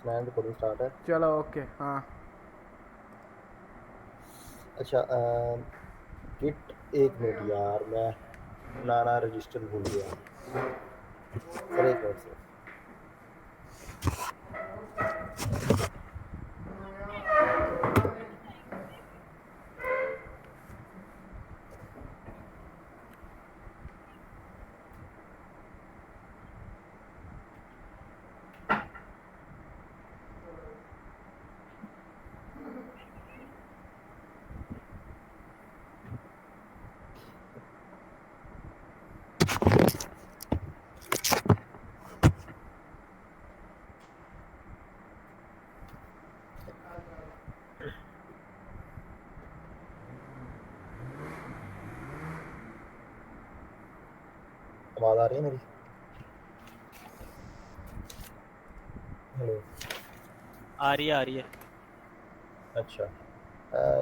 स्नैन recording start है। चलो okay हाँ। अच्छा गिट, एक मिनट यार, मैं अपना रजिस्टर भूल गया सर, एक मिनट सर। आवाज़ आ रही है मेरी? हेलो। आ रही है आ रही है। अच्छा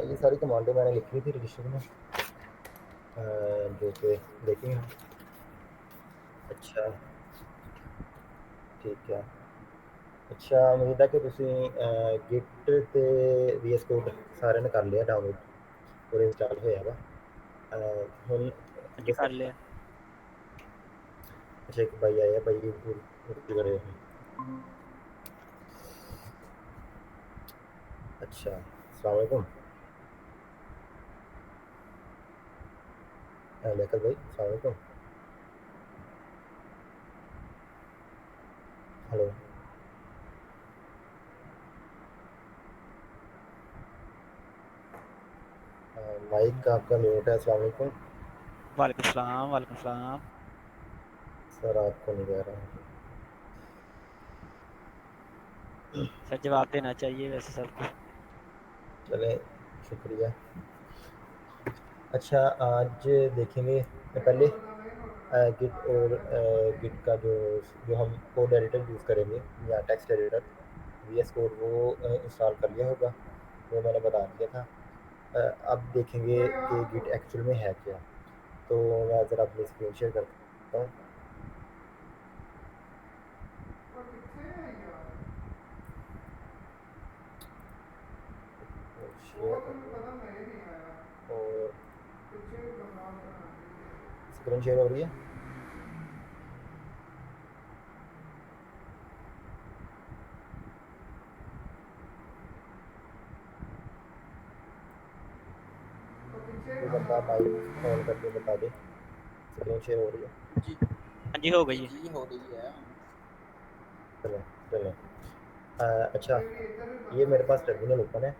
ये सारी कमांडें मैंने लिखी थी रजिस्टर में, जो कि देखेंगे हम। अच्छा ठीक है। अच्छा उम्मीद है कि ਤੁਸੀਂ गिट ਤੇ VS ਕੋਡ ਸਾਰਿਆਂ ਨੇ ਕਰ ਲਿਆ ਡਾਊਨਲੋਡ और इंस्टॉल होया वा। ਹੁਣ हाँ जी दसो। कर लिया। अच्छा एक भाई आया, भाई उर्दू करे हैं। अच्छा अस्सलाम वालेकुम लेकर भाई, अस्सलाम वालेकुम। हेलो। माइक आपका म्यूट है। अस्सलाम वालेकुम वालेकुम सलाम वालेकुम सलाम। सर, आपको नहीं कह रहा हूँ। सर जवाब देना चाहिए वैसे सबको। चलें, शुक्रिया। अच्छा आज देखेंगे पहले गिट और गिट का जो जो हम कोड एडिटर यूज़ करेंगे या टेक्स्ट एडिटर VS कोड, वो इंस्टॉल कर लिया होगा, वो मैंने बता दिया था। अब देखेंगे कि गिट एक्चुअल में है क्या। तो मैं ज़रा अपनी स्क्रीन शेयर करता हूँ। शेयर और स्क्रीन शेयर हो रही है। कोई बंदा माइक ऑन करके बता दे स्क्रीन शेयर हो रही है। जी हाँ जी हो गई जी है। जी हो रही है। चलें चलें। अच्छा ये मेरे पास टर्मिनल ओपन है।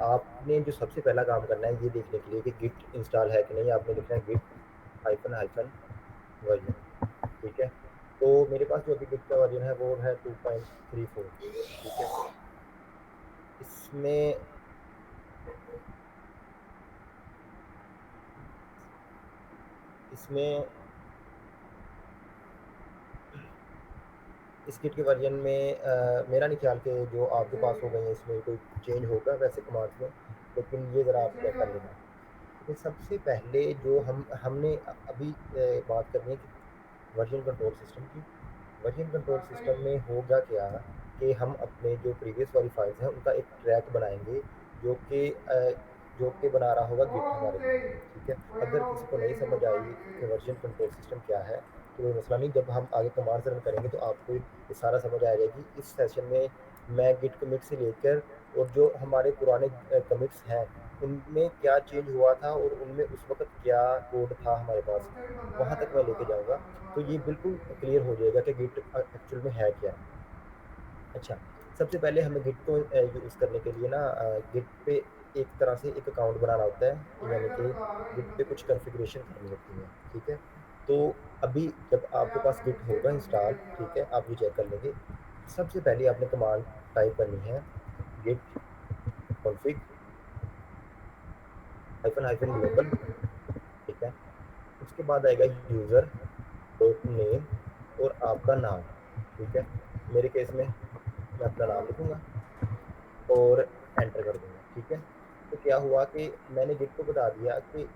आपने जो सबसे पहला काम करना है ये देखने के लिए कि गिट इंस्टॉल है कि नहीं, आपने लिखना है गिट हाइफन हाइफन वर्जन। ठीक है, तो मेरे पास जो अभी गिट का वर्जन है वो है 2.34। ठीक है, इसमें इसमें इस गिट के वर्जन में मेरा नहीं ख्याल कि जो आपके पास हो गए हैं इसमें कोई चेंज होगा वैसे कमांड्स में, लेकिन ये ज़रा आप चेक कर लेना। लेकिन सबसे पहले जो हमने अभी बात करनी है कि वर्जन कंट्रोल सिस्टम की। वर्जन कंट्रोल सिस्टम में होगा क्या कि हम अपने जो प्रीवियस वाली फाइल्स हैं उनका एक ट्रैक बनाएंगे, जो कि बना रहा होगा गिट हमारे लिए। ठीक है, अगर किसी को नहीं समझ आई कि वर्जन कंट्रोल सिस्टम क्या है तो कोई मसला नहीं, जब हम आगे कमांड्स रन करेंगे तो आपको ये सारा समझ आ जाएगी। इस सेशन में मैं गिट कमिट से लेकर और जो हमारे पुराने कमिट्स हैं उनमें क्या चेंज हुआ था और उनमें उस वक़्त क्या कोड था हमारे पास, वहाँ तक मैं लेके जाऊँगा। तो ये बिल्कुल क्लियर हो जाएगा कि गिट एक्चुअल में है क्या। अच्छा, सबसे पहले हमें गिट को यूज़ करने के लिए ना गिट पे एक तरह से एक अकाउंट बनाना होता है, यानी कि गिट पे कुछ कॉन्फ़िगरेशन करनी होती है। ठीक है, तो अभी जब आपके पास गिट होगा इंस्टॉल, ठीक है, आप ये चेक कर लेंगे। सबसे पहले आपने कमांड टाइप करनी है git config hyphen hyphen global. ठीक है, उसके बाद आएगा यूज़र डॉट नेम और आपका नाम। ठीक है, मेरे केस में मैं अपना नाम लिखूँगा और एंटर कर दूँगा। ठीक है, तो क्या हुआ कि मैंने गिट को बता दिया कि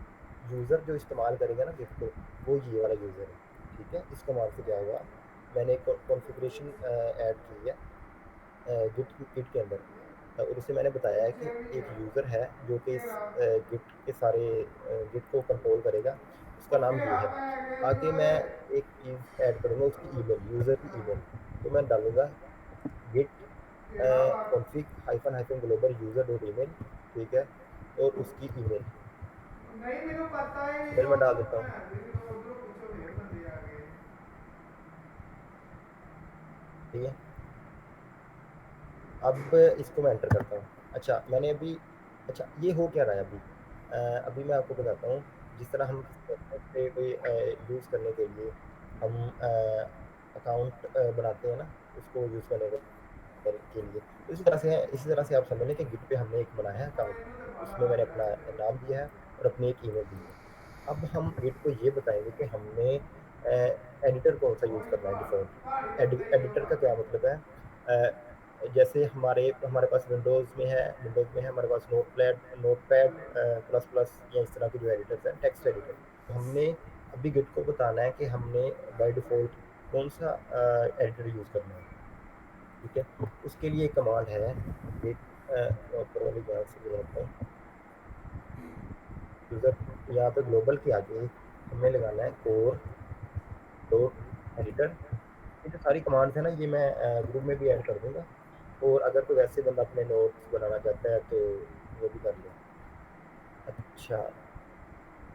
यूज़र जो इस्तेमाल करेगा ना गिट को, वो ये वाला यूज़र है। ठीक है, इस कमांड से क्या हुआ, मैंने एक कॉन्फ़िगरेशन ऐड की है गिट के अंदर। और उसे मैंने बताया है कि एक यूज़र है जो कि इस गिट के सारे गिट को कंट्रोल करेगा, उसका नाम ये है। आगे मैं एक चीज़ ऐड करूँगा, उसकी ईमेल, यूज़र की ईमेल। तो मैं डालूँगा git config hyphen hyphen global user dot email, ठीक है? और उसकी ईमेल नहीं मेरे को पता ही नहीं ईमेल मैं डाल उधर देता हूँ। उधर पूछो फिर बंदे आगे ठीक है? अब इसको मैं एंटर करता हूँ। अच्छा, मैंने अभी अच्छा, ये हो क्या रहा है अभी? अभी मैं आपको बताता हूँ। जिस तरह हम किसी वेबसाइट पे कोई यूज़ करने के लिए हम अकाउंट बनाते हैं ना, उसको यूज़ करने के लिए, तो इसी तरह से आप समझ लें कि गिट पे हमने एक बनाया है अकाउंट, उसमें मैंने अपना नाम दिया है और अपनी एक ईमेल दी है। अब हम गिट को ये बताएँगे कि हमने एडिटर कौन-सा यूज़ करना है डिफ़ॉल्ट। एडिटर का क्या मतलब है? जैसे हमारे हमारे पास विंडोज़ में है हमारे पास नोटपैड प्लस प्लस या इस तरह के जो एडिटर्स हैं, टेक्स्ट एडिटर। तो हमने अभी गिट को बताना है कि हमने बाय डिफ़ॉल्ट कौन-सा एडिटर यूज़ करना है, ठीक है? उसके लिए एक कमांड है गिट ऊपर वाली जहाँ से लगाता हूँ, यूज़र यहाँ पे ग्लोबल के आगे हमें लगाना है कोर डॉट एडिटर। ये जो सारी कमांड्स हैं ना, ये मैं ग्रुप में भी ऐड कर दूँगा, और अगर कोई वैसे बंदा अपने नोट्स बनाना चाहता है तो वो भी कर ले। अच्छा,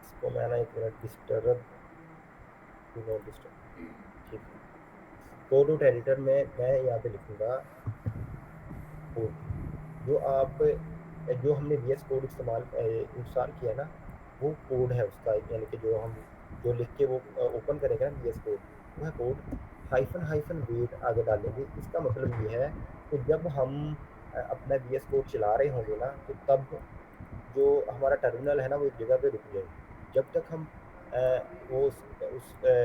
इसको मैं ना 1 minute disturb do not disturb, ठीक है। कोड डॉट एडिटर में मैं यहाँ पे लिखूँगा कोड, जो आप जो हमने वीएस कोड इंस्टॉल किया है ना, वो कोड है उसका, यानी कि जो लिख के वो ओपन करेगा ना वीएस कोड, वह कोड हाइफ़न हाइफ़न वेट आगे डालेंगे। इसका मतलब ये है कि जब हम अपना वीएस कोड चला रहे होंगे ना, तो तब जो हमारा टर्मिनल है ना, वो एक जगह पे रुक जाए। जब तक हम अ, वो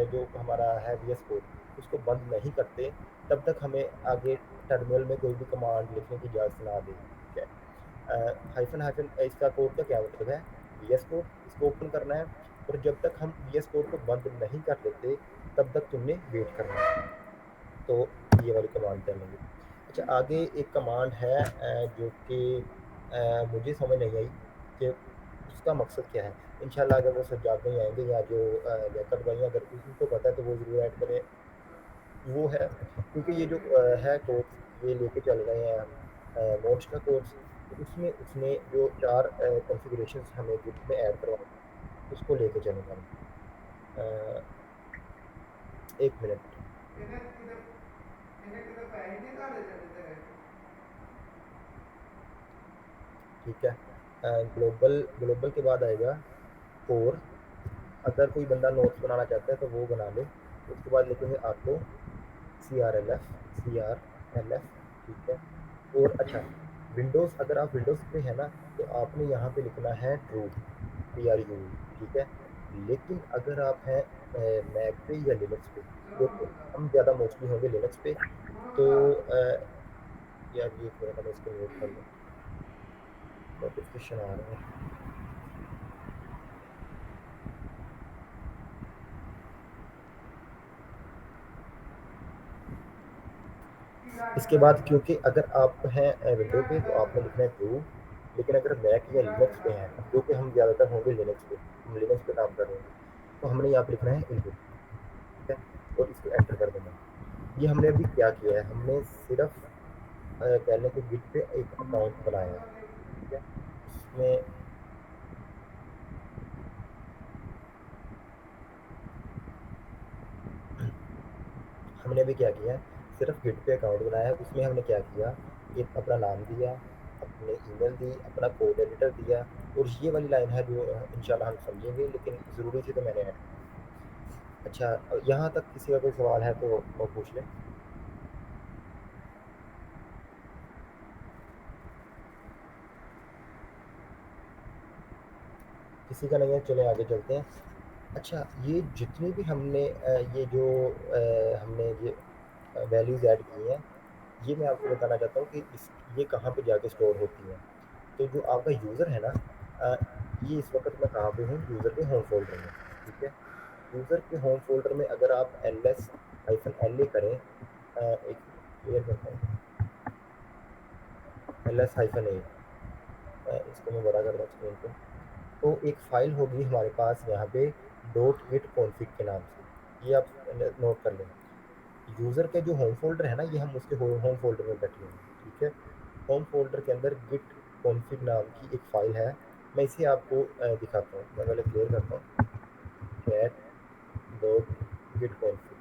जो हमारा है वीएस कोड, उसको बंद नहीं करते, तब तक हमें आगे टर्मिनल में कोई भी कमांड लिखने की इजाज़त ना दें, ठीक है? हाइफ़न हाइफ़न इसका कोड का क्या मतलब है? वीएस कोड, इसको ओपन करना है, और जब तक हम वीएस कोड को बंद नहीं कर देते, तब तक तुमने वेट करना है। तो ये वाली कमांड चलेंगे। अच्छा, आगे एक कमांड है जो कि मुझे समझ नहीं आई कि उसका मकसद क्या है। इंशाल्लाह अगर वो सज्जाद भाई आएँगे या जो लियाकत भाई हैं, अगर उनको पता है तो वो ज़रूर ऐड करें। वो है क्योंकि ये जो है कोर्स ये लेके चल रहे हैं हम, मोड्स का कोर्स, तो उसमें उसने जो 4 कॉन्फ़िगरेशंस हमें गिट में ऐड करवाई, उसको लेके चलेंगे हम। 1 मिनट। इन्हें किधर इन्हें किधर पैसे नहीं डाले जाते थे ठीक है। ग्लोबल ग्लोबल के बाद आएगा कोर। अगर कोई बंदा नोट्स बनाना चाहता है तो वो बना ले। उसके बाद लिखेंगे ऑटो, CRLF, ठीक है। और अच्छा, विंडोज़, अगर आप विंडोज़ पे हैं ना, तो आपने यहाँ पे लिखना है TRU, ठीक है। लेकिन अगर आप हैं मैक पे या लिनक्स पे, देखो हम ज़्यादा मोस्टली होंगे लिनक्स पे, तो यार ये 1 मिनट, मैं इसको म्यूट कर लूँ, नोटिफिकेशन आ रहा है। इसके बाद क्योंकि अगर आप हैं विंडो पे तो आपने लिखना है ट्रू, लेकिन अगर मैक या लिनक्स पे हैं, जो कि हम ज़्यादातर होंगे लिनक्स पे, हम लिनक्स पे काम कर रहे होंगे, तो हमने यहाँ पे लिखना है इनपुट, ठीक है, और इसको एंटर कर देना। ये हमने अभी क्या किया है, हमने सिर्फ कह लें कि गिट पे एक अकाउंट बनाया है, ठीक है। उसमें हमने अभी क्या किया है, सिर्फ गिट पे अकाउंट बनाया है। उसमें हमने क्या किया कि अपना नाम दिया, अपनी ईमेल दी, अपना कोड एडिटर दिया, और ये वाली लाइन है जो इंशाल्लाह हम समझेंगे, लेकिन ज़रूरी थी तो मैंने ऐड की। अच्छा, यहाँ तक किसी का कोई सवाल है तो वो पूछ लें। किसी का नहीं है, चलें आगे चलते हैं। अच्छा, ये जितनी भी हमने हमने ये वैल्यूज़ ऐड की हैं, ये मैं आपको बताना चाहता हूँ कि ये कहाँ पे जाके स्टोर होती हैं। तो जो आपका यूज़र है ना, अ, ये इस वक़्त मैं कहाँ पे हूँ, यूज़र के होम फ़ोल्डर में, ठीक है। यूज़र के होम फ़ोल्डर में अगर आप ls -la करें, एक क्लियर करता हूँ। -a इसको मैं बड़ा कर दूँ स्क्रीन को। तो एक फ़ाइल होगी हमारे पास यहाँ पे .git config के नाम से, ये आप नोट कर लें। यूज़र के जो होम फ़ोल्डर है ना, ये हम उसके होम फ़ोल्डर में बैठे हैं, ठीक है? होम फ़ोल्डर के अंदर git config नाम की एक फ़ाइल है, मैं इसे आपको दिखाता हूँ। मैं पहले क्लियर करता हूँ, cat.git config,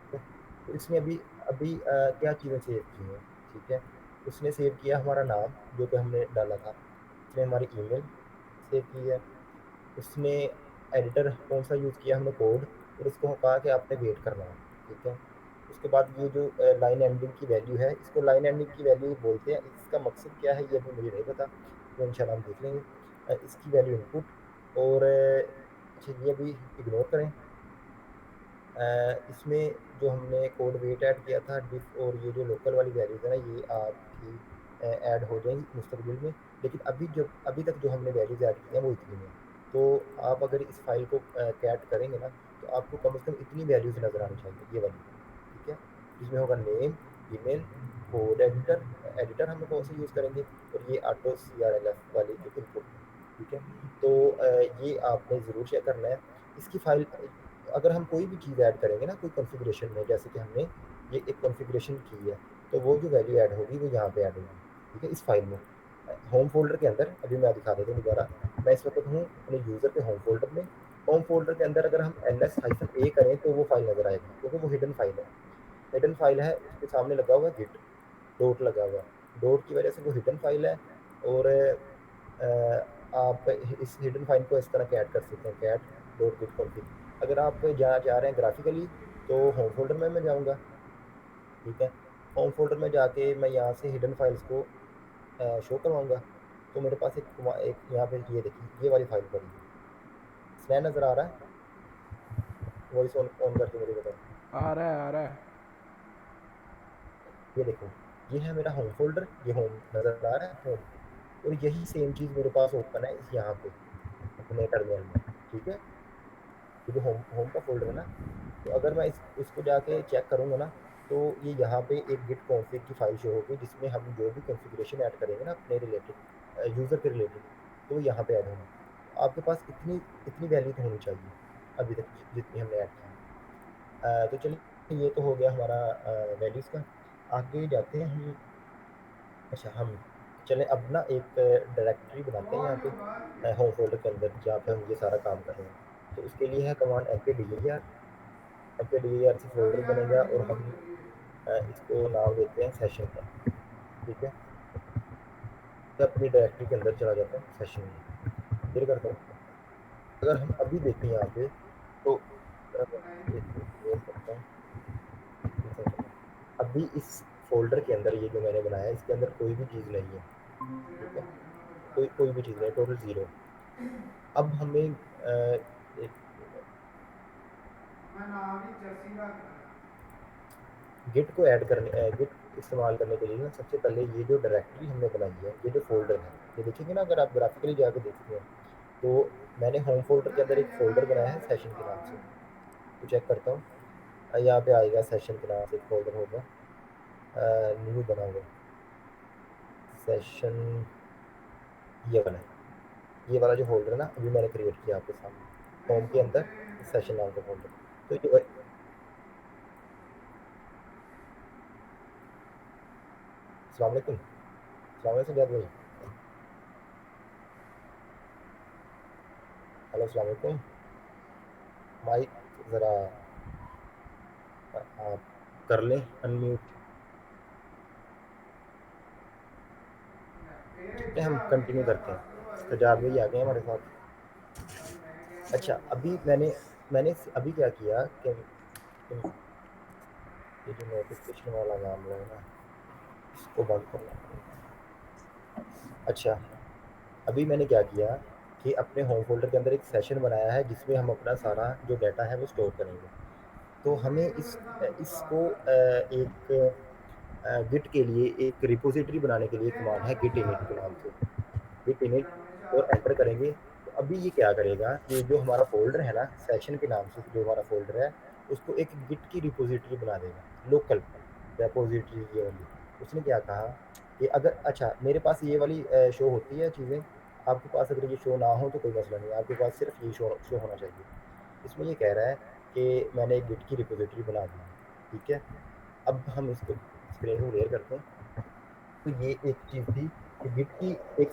ठीक है? तो इसमें अभी अभी क्या चीज़ें सेव की हैं, ठीक है? उसने सेव किया हमारा नाम, जो कि हमने डाला था। उसने हमारी ईमेल सेव की है। उसने एडिटर कौन-सा यूज़ किया हमने कोड, और उसको कहा कि आपने वेट करना है, ठीक है? उसके बाद ये जो लाइन एंडिंग की वैल्यू है, इसको लाइन एंडिंग की वैल्यू बोलते हैं। इसका मकसद क्या है ये अभी मुझे नहीं पता, तो इंशाल्लाह हम देख लेंगे। इसकी वैल्यू इनपुट, और अच्छा ये अभी इग्नोर करें। इसमें जो हमने कोड वेट ऐड किया था, डिफ और ये जो लोकल वाली वैल्यूज़ है ना, ये आपकी ऐड हो जाएँगी मुस्तकबिल में। लेकिन अभी तक जो हमने वैल्यूज़ ऐड की हैं वो इतनी हैं। तो आप अगर इस फ़ाइल को कैट करेंगे ना, तो आपको कम से कम इतनी वैल्यूज़ नज़र आनी चाहिए, ये वाली, ठीक है? जिसमें होगा name, email, code editor, editor हम कौन सा यूज़ करेंगे, और ये ऑटो CRLF वाली जो इनपुट है, ठीक है? तो ये आपने ज़रूर चेक करना है। इसकी फ़ाइल अगर हम कोई भी चीज़ ऐड करेंगे ना, कोई कॉन्फ़िगरेशन में, जैसे कि हमने ये एक कॉन्फ़िगरेशन की है, तो वो जो वैल्यू ऐड होगी वो यहाँ पे ऐड होगी, ठीक है? इस फ़ाइल में होम फ़ोल्डर के अंदर, अभी मैं दिखा देता हूँ दोबारा। मैं इस वक़्त हूँ अपने यूज़र के होम फ़ोल्डर में। होम फ़ोल्डर के अंदर अगर हम ls-a करें तो वो फ़ाइल नज़र आएगी, क्योंकि वो हिडन फ़ाइल है। हिडन फ़ाइल है, उसके सामने लगा हुआ है गिट, डॉट लगा हुआ है। डॉट की वजह से वो हिडन फ़ाइल है, और आप इस हिडन फ़ाइल को इस तरह कैट कर सकते हैं, cat.git config। अगर आप जहाँ जा रहे हैं ग्राफ़िकली, तो होम फ़ोल्डर में मैं जाऊँगा, ठीक है? होम फ़ोल्डर में जाके मैं यहाँ से हिडन फ़ाइल्स को शो करवाऊँगा। तो मेरे पास एक यहाँ पे ये देखिए, ये वाली फ़ाइल पड़ी है। स्कैन नज़र आ रहा है? वॉइस ऑन ऑन करके मुझे बताओ। आ रहा है, आ रहा है। ये देखो, ये है मेरा होम फ़ोल्डर, ये होम नज़र आ रहा है, होम, और यही सेम चीज़ मेरे पास ओपन है इस यहाँ पे, अपने टर्मिनल में, ठीक है? ये जो होम होम का फ़ोल्डर है ना, तो अगर मैं इसको जाके चेक करूँगा ना, तो ये यहाँ पे एक गिट कॉन्फ़िग की फ़ाइल शो होगी, जिसमें हम जो भी कॉन्फ़िगरेशन ऐड करेंगे ना अपने रिलेटेड, यूज़र के रिलेटेड, तो वो यहाँ पे ऐड होंगी। तो आपके पास इतनी इतनी वैल्यू तो होनी चाहिए, अभी तक जितनी हमने ऐड की है। तो चलिए, ये तो हो गया हमारा वैल्यूज़ का। आगे जाते हैं हम। अच्छा, हम चलें अब ना एक डायरेक्टरी बनाते हैं यहाँ पे होम फ़ोल्डर के अंदर, जहाँ पे हम ये सारा काम कर रहे हैं। तो उसके लिए है कमांड mkdir। mkdir से फ़ोल्डर बनेगा, और हम इसको नाम देते हैं सेशन का, ठीक है? मैं अपनी डायरेक्टरी के अंदर चला जाता हूँ, सेशन में क्लियर करता हूँ। अगर हम अभी देखें यहाँ पे, तो एक मिनट क्लियर करता हूँ। अभी इस फ़ोल्डर के अंदर ये जो मैंने बनाया है, इसके अंदर कोई भी चीज़ नहीं है, ठीक है? कोई कोई भी चीज़ नहीं है, टोटल ज़ीरो। अब हमें एक मैं नाम ही जर्सी रख रहा गिट को गिट इस्तेमाल करने के लिए ना, सबसे पहले ये जो डायरेक्टरी हमने बनाई है, ये जो फ़ोल्डर है, ये देखेंगे ना, अगर आप ग्राफ़िकली जाके देखते हैं, तो मैंने होम फ़ोल्डर के अंदर एक फ़ोल्डर बनाया है सेशन के नाम से। तो चेक करता हूँ, यहाँ पे आएगा सेशन के नाम से एक फ़ोल्डर होगा, न्यू बना हुआ सेशन, ये वाला है। ये वाला जो फ़ोल्डर है ना, अभी मैंने क्रिएट किया आपके सामने, होम के अंदर सेशन नाम का फ़ोल्डर। तो ये अस्सलाम वालेकुम, अस्सलाम वालेकुम जाद भाई। हेलो, अस्सलाम वालेकुम। माइक ज़रा आप कर लें अनम्यूट। चलिए, हम कंटिन्यू करते हैं। सजाद भाई आ गए हमारे साथ। अच्छा, अभी मैंने अभी क्या किया कि ये जो नोटिफिकेशन वाला मामला है ना, इसको बंद करना पड़ेगा। अच्छा, अभी मैंने क्या किया कि अपने होम फ़ोल्डर के अंदर एक सेशन बनाया है, जिसमें हम अपना सारा जो डाटा है वो स्टोर करेंगे। तो हमें इसको एक गिट के लिए एक रिपॉज़िटरी बनाने के लिए कमांड है गिट इनिट के नाम से। गिट इनिट और एंटर करेंगे, तो अभी ये क्या करेगा, ये जो हमारा फ़ोल्डर है ना, सेशन के नाम से जो हमारा फ़ोल्डर है, उसको एक गिट की रिपॉज़िटरी बना देगा, लोकल रिपॉज़िटरी ये वाली। उसने क्या कहा कि अगर अच्छा मेरे पास ये वाली शो होती है चीज़ें, आपके पास अगर ये शो ना हो तो कोई मसला नहीं है, आपके पास सिर्फ ये शो होना चाहिए। इसमें ये कह रहा है कि मैंने एक गिट की रिपॉज़िटरी बना दी है, ठीक है? अब हम इसको स्क्रीन को क्लियर करते हैं। तो ये एक चीज़ थी कि गिट की एक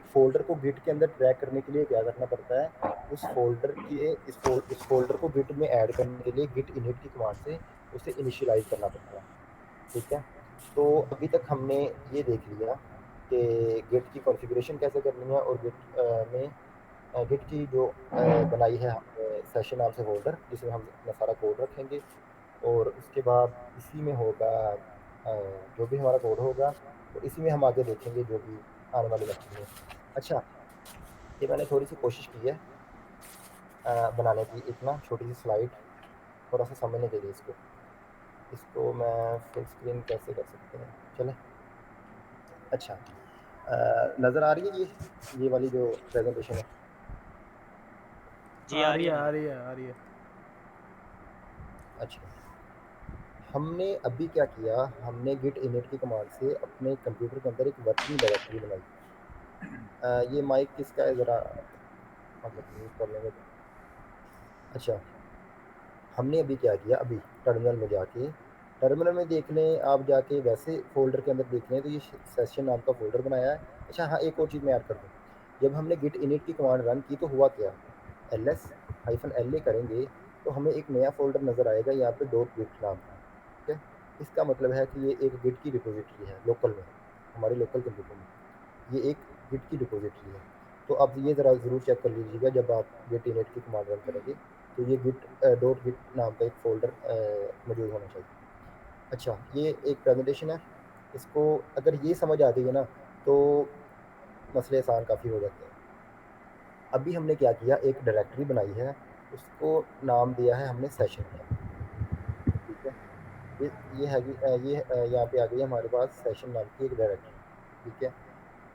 फ़ोल्डर को गिट के अंदर ट्रैक करने के लिए क्या करना पड़ता है, उस फ़ोल्डर को गिट में ऐड करने के लिए गिट इनिट की कमांड से उसे इनिशियलाइज़ करना पड़ता है, ठीक है? तो अभी तक हमने ये देख लिया कि गिट की कॉन्फ़िगरेशन कैसे करनी है और गिट की जो बनाई है हमने सेशन नाम से फ़ोल्डर जिसमें हम अपना सारा कोड रखेंगे और उसके बाद इसी में होगा जो भी हमारा कोड होगा, तो इसी में हम आगे देखेंगे जो भी आने वाले लेक्चर में। अच्छा, ये मैंने थोड़ी-सी कोशिश की है बनाने की एक ना छोटी-सी स्लाइड थोड़ा-सा समझने के लिए इसको। इसको मैं फुल स्क्रीन कैसे कर सकते हैं? चलें। अच्छा नज़र आ रही है ये वाली जो प्रेज़ेंटेशन है? जी आ आ रही रही है है ना। आ रही है आ रही है। अच्छा, हमने अभी क्या किया, हमने गिट इनिट की कमांड से अपने कंप्यूटर के अंदर एक वर्किंग डायरेक्टरी बनाई। ये माइक किसका है ज़रा मतलब म्यूट कर लेंगे तो। अच्छा, हमने अभी क्या किया अभी टर्मिनल में देख लें आप जाके वैसे फ़ोल्डर के अंदर देख लें तो ये सेशन नाम का फ़ोल्डर बनाया है। अच्छा हाँ, एक और चीज़ मैं ऐड कर दूँ, जब हमने गिट इनिट की कमांड रन की तो हुआ क्या, ls-la करेंगे तो हमें एक नया फ़ोल्डर नज़र आएगा यहाँ पे डॉट गिट नाम का, ठीक है? इसका मतलब है कि ये एक गिट की रिपॉज़िटरी है लोकल में, हमारे लोकल कंप्यूटर में। ये एक गिट की रिपॉज़िटरी है। तो आप ये ज़रा ज़रूर चेक कर लीजिएगा जब आप गिट इनिट की कमांड रन करेंगे, तो ये डॉट गिट नाम का एक फ़ोल्डर मौजूद होना चाहिए। अच्छा, ये एक प्रेज़ेंटेशन है, इसको अगर ये समझ आ गई है ना, तो मसले आसान काफ़ी हो जाते हैं। अभी हमने क्या किया, एक डायरेक्टरी बनाई है, उसको नाम दिया है हमने सेशन का, ठीक है? ये है कि यहाँ पे आ गई है हमारे पास सेशन नाम की एक डायरेक्टरी, ठीक है?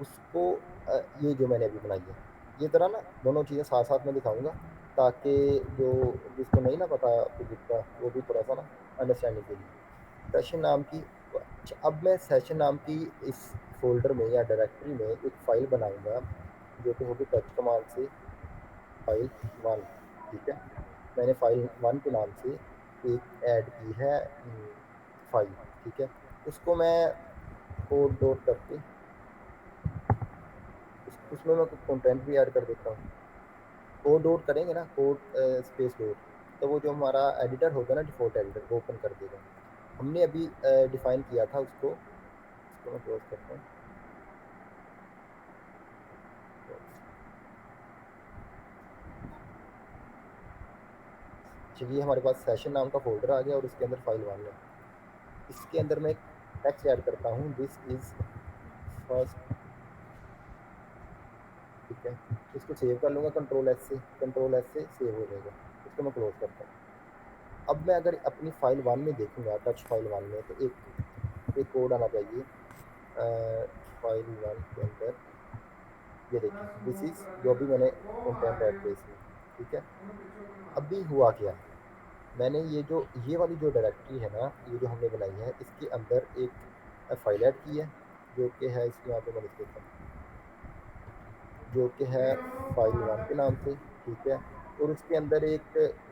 उसको ये जो मैंने अभी बनाई है, ये ज़रा ना दोनों चीज़ें साथ-साथ में दिखाऊँगा ताकि जो जिसको नहीं ना पता फिज़िक्स का, वो भी थोड़ा-सा ना अंडरस्टैंडिंग के लिए। सेशन नाम की अच्छा, अब मैं सेशन नाम की इस फ़ोल्डर में या डायरेक्टरी में एक फ़ाइल बनाऊँगा, जो कि होगी टच कमांड से फ़ाइल 1, ठीक है? मैंने फ़ाइल 1 के नाम से एक ऐड की है फ़ाइल, ठीक है? उसको मैं कोड डॉट करके उसमें मैं कुछ कंटेंट भी ऐड कर देता हूँ। कोड डॉट करेंगे ना कोड स्पेस डॉट, तो वो जो हमारा एडिटर होगा ना डिफ़ॉल्ट एडिटर वो ओपन कर देगा। हमने अभी डिफ़ाइन किया था इसको मैं क्लोज़ करता हूँ। चलिए हमारे पास सेशन नाम का फ़ोल्डर आ गया और उसके अंदर फ़ाइल 1 है। इसके अंदर मैं एक टेक्स्ट ऐड करता हूँ दिस इज़ फर्स्ट, ठीक है? इसको सेव कर लूँगा कंट्रोल एस से सेव हो जाएगा। इसको मैं क्लोज़ करता हूँ। अब मैं अगर अपनी फ़ाइल 1 में देखूँगा टच फ़ाइल 1 में तो एक कोड आना चाहिए फ़ाइल 1 के अंदर, ये देखिए दिस इज़ जो अभी मैंने कंटेंट ऐड किया इसमें, ठीक है? अभी हुआ क्या? मैंने ये वाली जो डायरेक्टरी है ना, ये जो हमने बनाई है, इसके अंदर एक फ़ाइल ऐड की है, जो कि है इसमें यहाँ पे मैं लिख देता हूँ, जो कि है फ़ाइल 1 के नाम से, ठीक है? और उसके अंदर एक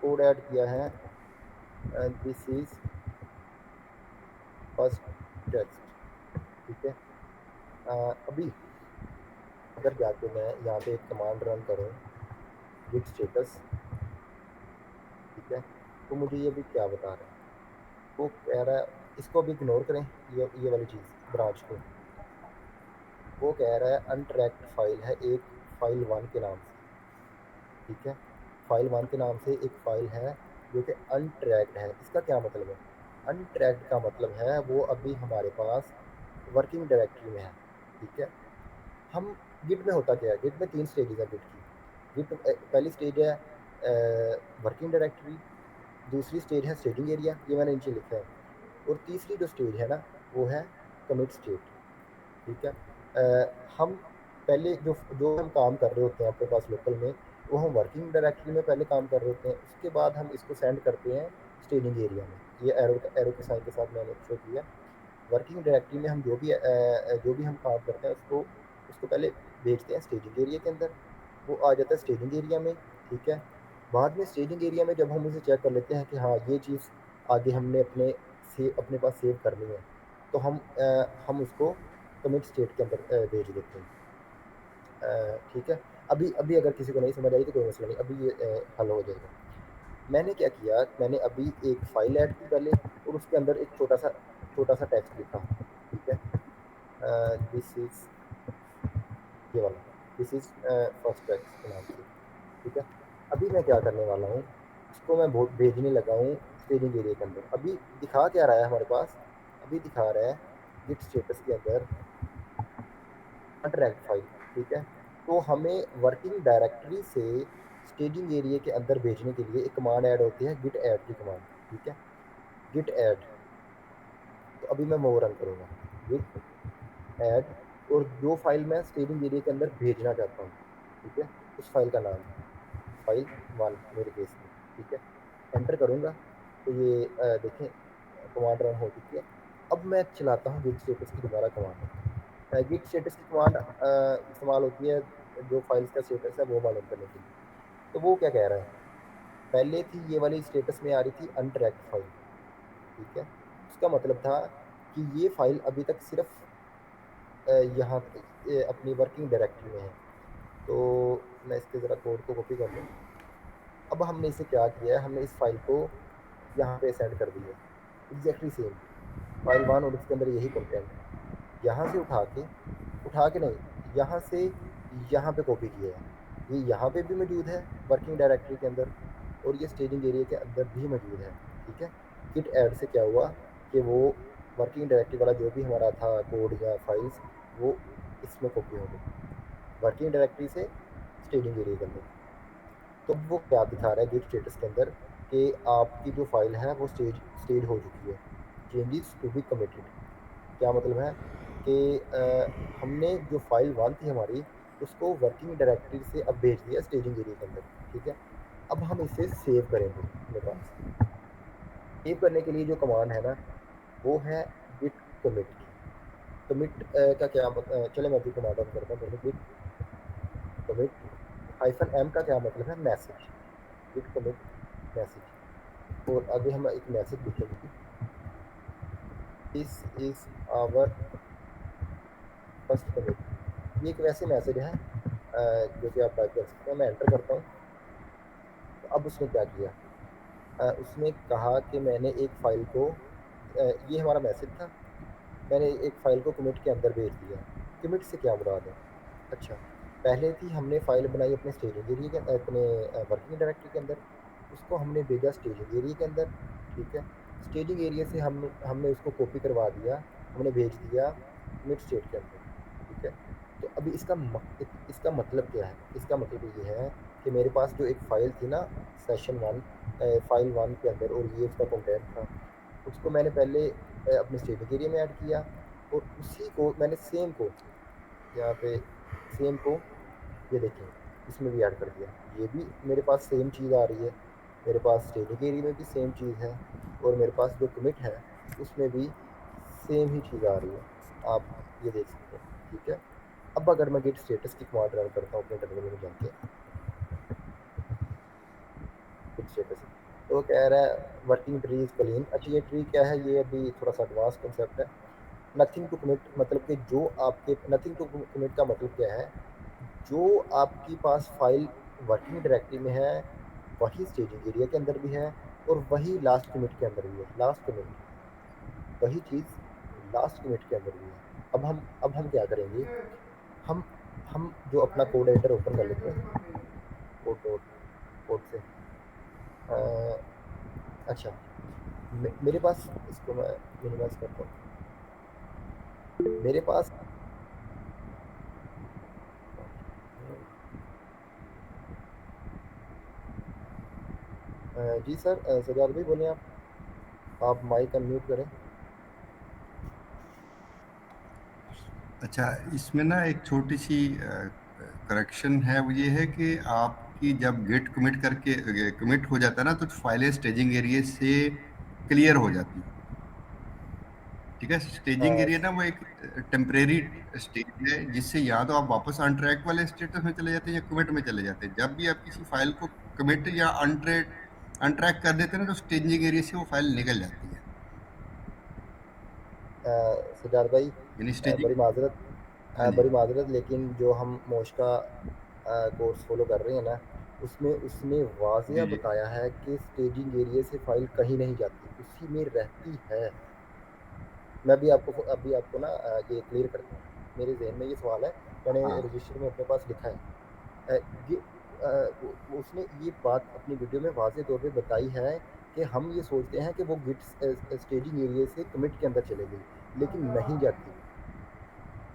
कोड ऐड किया है दिस इज़ फर्स्ट टेक्स्ट, ठीक है? अभी अगर जाके मैं यहाँ पे एक कमांड रन करूँ गिट स्टेटस, ठीक है? तो मुझे ये अभी क्या बता रहा है? वो कह रहा है इसको अभी इग्नोर करें, ये वाली चीज़ ब्रांच को। वो कह रहा है अनट्रैक्ड फ़ाइल है एक फ़ाइल 1 के नाम से, ठीक है? फ़ाइल 1 के नाम से एक फ़ाइल है जो कि अनट्रैक्ड है। इसका क्या मतलब है? अनट्रैक्ड का मतलब है वो अभी हमारे पास वर्किंग डायरेक्टरी में है, ठीक है? हम गिट में होता क्या है? गिट में 3 स्टेजेज़ है गिट की। पहली स्टेज है वर्किंग डायरेक्टरी, दूसरी स्टेज है स्टेजिंग एरिया, ये मैंने नीचे लिखा है और तीसरी जो स्टेज है ना, वो है कमिट स्टेट, ठीक है? हम पहले जो जो हम काम कर रहे होते हैं अपने पास लोकल में, वो हम वर्किंग डायरेक्टरी में पहले काम कर रहे होते हैं, उसके बाद हम इसको सेंड करते हैं स्टेजिंग एरिया में। ये एरो के साइन के साथ मैंने शो किया। वर्किंग डायरेक्टरी में हम जो भी हम काम करते हैं उसको पहले भेजते हैं स्टेजिंग एरिया के अंदर, वो आ जाता है स्टेजिंग एरिया में, ठीक है। बाद में स्टेजिंग एरिया में जब हम उसे चेक कर लेते हैं कि हाँ ये चीज़ आगे हमने अपने पास सेव करनी है, तो हम उसको कमिट स्टेट के अंदर भेज देते हैं, ठीक है। अभी अभी अगर किसी को नहीं समझ आई तो कोई मसला नहीं, अभी ये हल हो जाएगा। मैंने क्या किया, मैंने अभी एक फ़ाइल ऐड की पहले, और उसके अंदर एक छोटा सा टेक्स्ट लिखा, ठीक है। दिस इज़ ये वाला, दिस इज़ फर्स्ट टेक्स्ट के नाम से, ठीक है। अभी मैं क्या करने वाला हूँ, इसको मैं भेजने लगा हूँ स्टेजिंग एरिया के अंदर। अभी दिखा क्या रहा है हमारे पास, अभी दिखा रहा है गिट स्टेटस के अंदर अनट्रैक्ड फाइल, ठीक है। तो हमें वर्किंग डायरेक्टरी से स्टेजिंग एरिया के अंदर भेजने के लिए एक कमांड ऐड होती है, गिट ऐड की कमांड, ठीक है। गिट ऐड, तो अभी मैं वो रन करूँगा, गिट ऐड, और जो फाइल मैं स्टेजिंग एरिया के अंदर भेजना चाहता हूँ, ठीक है, उस फाइल का नाम फाइल 1 मेरे केस में, ठीक है। एंटर करूँगा तो ये देखें कमांड रन हो चुकी है। अब मैं चलाता हूँ गिट स्टेटस की दोबारा कमांड। गिट स्टेटस की कमांड इस्तेमाल होती है जो फाइल्स का स्टेटस है वो मालूम करने के लिए। तो वो क्या कह रहा है, पहले थी ये वाली स्टेटस में आ रही थी अनट्रैक्ड फाइल, ठीक है। उसका मतलब था कि ये फाइल अभी तक सिर्फ यहाँ अपनी वर्किंग डायरेक्टरी में है। तो मैं इसके ज़रा कोड को कॉपी कर लूँ। अब हमने इसे क्या किया है, हमने इस फाइल को यहाँ पे सेंड कर दिया, एग्जैक्टली सेम फाइल 1 और उसके अंदर यही कंटेंट, यहाँ से उठा के नहीं, यहाँ से यहाँ पे कॉपी किया है। ये यहाँ पे भी मौजूद है वर्किंग डायरेक्टरी के अंदर, और ये स्टेजिंग एरिया के अंदर भी मौजूद है, ठीक है। गिट ऐड से क्या हुआ कि वो वर्किंग डायरेक्टरी वाला जो भी हमारा था कोड या फाइल्स, वो इसमें कॉपी हो गई वर्किंग डायरेक्टरी से स्टेजिंग एरिया के अंदर। तो वो क्या दिखा रहा है गिट स्टेटस के अंदर कि आपकी जो फाइल है वो स्टेज हो चुकी है, चेंजेस टू बी कमिटेड। क्या मतलब है कि हमने जो फाइल 1 थी हमारी, उसको वर्किंग डायरेक्टरी से अब भेज दिया स्टेजिंग एरिया के अंदर, ठीक है। अब हम इसे सेव करेंगे अपने पास। सेव करने के लिए जो कमांड है ना, वो है गिट कमिट की। कमिट का क्या चले मैं अभी कमांड ऑन करता हूँ पहले। गिट कमिट -m का क्या मतलब है, मैसेज। गिट कमिट मैसेज, और आगे हम एक मैसेज लिखेंगे, this is our first commit. ये एक वैसे मैसेज है जो कि आप टाइप कर सकते हैं। मैं एंटर करता हूँ। तो अब उसने क्या किया, उसने कहा कि मैंने एक फ़ाइल को ये हमारा मैसेज था, मैंने एक फ़ाइल को कमिट के अंदर भेज दिया। कमिट से क्या मुराद है, अच्छा, पहले थी हमने फ़ाइल बनाई अपने स्टेजिंग एरिया के अपने वर्किंग डायरेक्टरी के अंदर, उसको हमने भेजा स्टेजिंग एरिया के अंदर, ठीक है। स्टेजिंग एरिया से हमने उसको कॉपी करवा दिया, हमने भेज दिया कमिट स्टेट के अंदर, ठीक है। तो अभी इसका मतलब क्या है, इसका मतलब ये है कि मेरे पास जो एक फ़ाइल थी ना सेशन 1 फ़ाइल 1 के अंदर, और ये उसका कंटेंट था, उसको मैंने पहले अपने स्टेजिंग एरिया में ऐड किया, और उसी को मैंने सेम को यहाँ पे सेम को ये देखें इसमें भी ऐड कर दिया। ये भी मेरे पास सेम चीज़ आ रही है, मेरे पास स्टेजिंग एरिया में भी सेम चीज़ है, और मेरे पास जो कमिट है उसमें भी सेम ही चीज़ आ रही है, आप ये देख सकते हैं, ठीक है। अब अगर मैं गिट स्टेटस की कमांड रन करता हूँ अपने टर्मिनल में जाके, गिट स्टेटस, तो वो कह रहा है वर्किंग ट्री इज़ क्लीन। अच्छा, ये ट्री क्या है, ये अभी थोड़ा सा एडवांस कंसेप्ट है। नथिंग टू कमिट मतलब कि जो आपके नथिंग टू कमिट का मतलब क्या है, जो आपके पास फाइल वर्किंग डायरेक्टरी में है वही स्टेजिंग एरिया के अंदर भी है, और वही लास्ट कमिट के अंदर भी है। लास्ट कमिट वही चीज़ लास्ट कमिट के अंदर भी है। अब हम क्या करेंगे, हम हम जो अपना कोड एडिटर ओपन कर लेते हैं, कोड कोड से अच्छा, मेरे पास इसको मैं मिनिमाइज करता हूँ। मेरे पास जी सर, सजाद भाई बोले आप माइक अनम्यूट करें। अच्छा, इसमें ना एक छोटी सी करेक्शन है, वो ये है कि आपकी जब गिट कमिट करके कमिट हो जाता है ना, तो फाइलें स्टेजिंग एरिया से क्लियर हो जाती हैं। ठीक है। स्टेजिंग अ, एरिया ना वो एक टेम्परेरी स्टेज है, जिससे या तो आप वापस अनट्रैक वाले स्टेटस में चले जाते हैं या कमिट में चले जाते हैं। जब भी आप किसी फाइल को कमिट या अनट्रैक कर देते हैं ना, तो स्टेजिंग एरिया से वो फाइल निकल जाती है। सिद्धार्थ भाई, यानी स्टेजिंग। बड़ी माजरत, हाँ जी। बड़ी माजरत, लेकिन जो हम मोश का कोर्स फॉलो कर रहे हैं ना, उसमें उसने वाज़िया जी जी। बताया है कि स्टेजिंग एरिया से फाइल कहीं नहीं जाती, उसी में रहती है। मैं अभी आपको ना ये क्लियर करता हूँ। मेरे ज़हन में ये सवाल है, मैंने हाँ रजिस्टर में अपने पास लिखा है। अ, ये उसने ये बात अपनी वीडियो में वाज़े तौर पे बताई है कि हम ये सोचते हैं कि वो गिट स्टेजिंग एरिया से कमिट के अंदर चले गई, लेकिन नहीं जाती।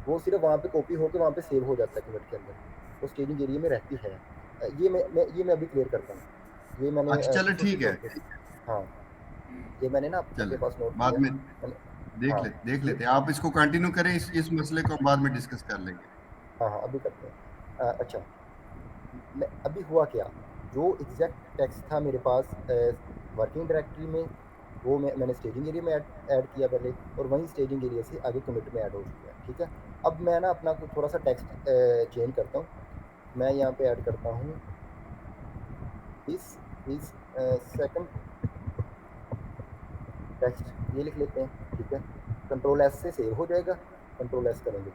वो सिर्फ़ वहाँ पे कॉपी होके वहाँ पे सेव हो जाता है कमिट के अंदर। वो स्टेजिंग एरिया में रहती है। ये मैं अभी क्लियर करता हूँ। ये मैंने अच्छा, चलो खसूसी ठीक है। तौर पे, हाँ, ये मैंने ना अपने चलो पास नोट बाद किया। में मैंने, देख हाँ, ले देख ये, लेते हैं। आप इसको कंटिन्यू करें, इस मसले को हम बाद में डिस्कस कर लेंगे। हाँ, हाँ, अभी करते हैं। अच्छा, मैं अभी हुआ क्या, जो एग्जैक्ट टेक्स्ट था मेरे पास वर्किंग डायरेक्टरी में, वो मैंने स्टेजिंग एरिया में ऐड किया पहले, और वहीं स्टेजिंग एरिया से आगे कमिट में ऐड हो चुका है। ठीक है। अब मैं ना अपना कुछ थोड़ा सा टेक्स्ट चेंज करता हूँ। मैं यहाँ पे ऐड करता हूँ, इस सेकंड टेक्स्ट, ये लिख लेते हैं। ठीक है। कंट्रोल एस से सेव हो जाएगा, कंट्रोल एस करेंगे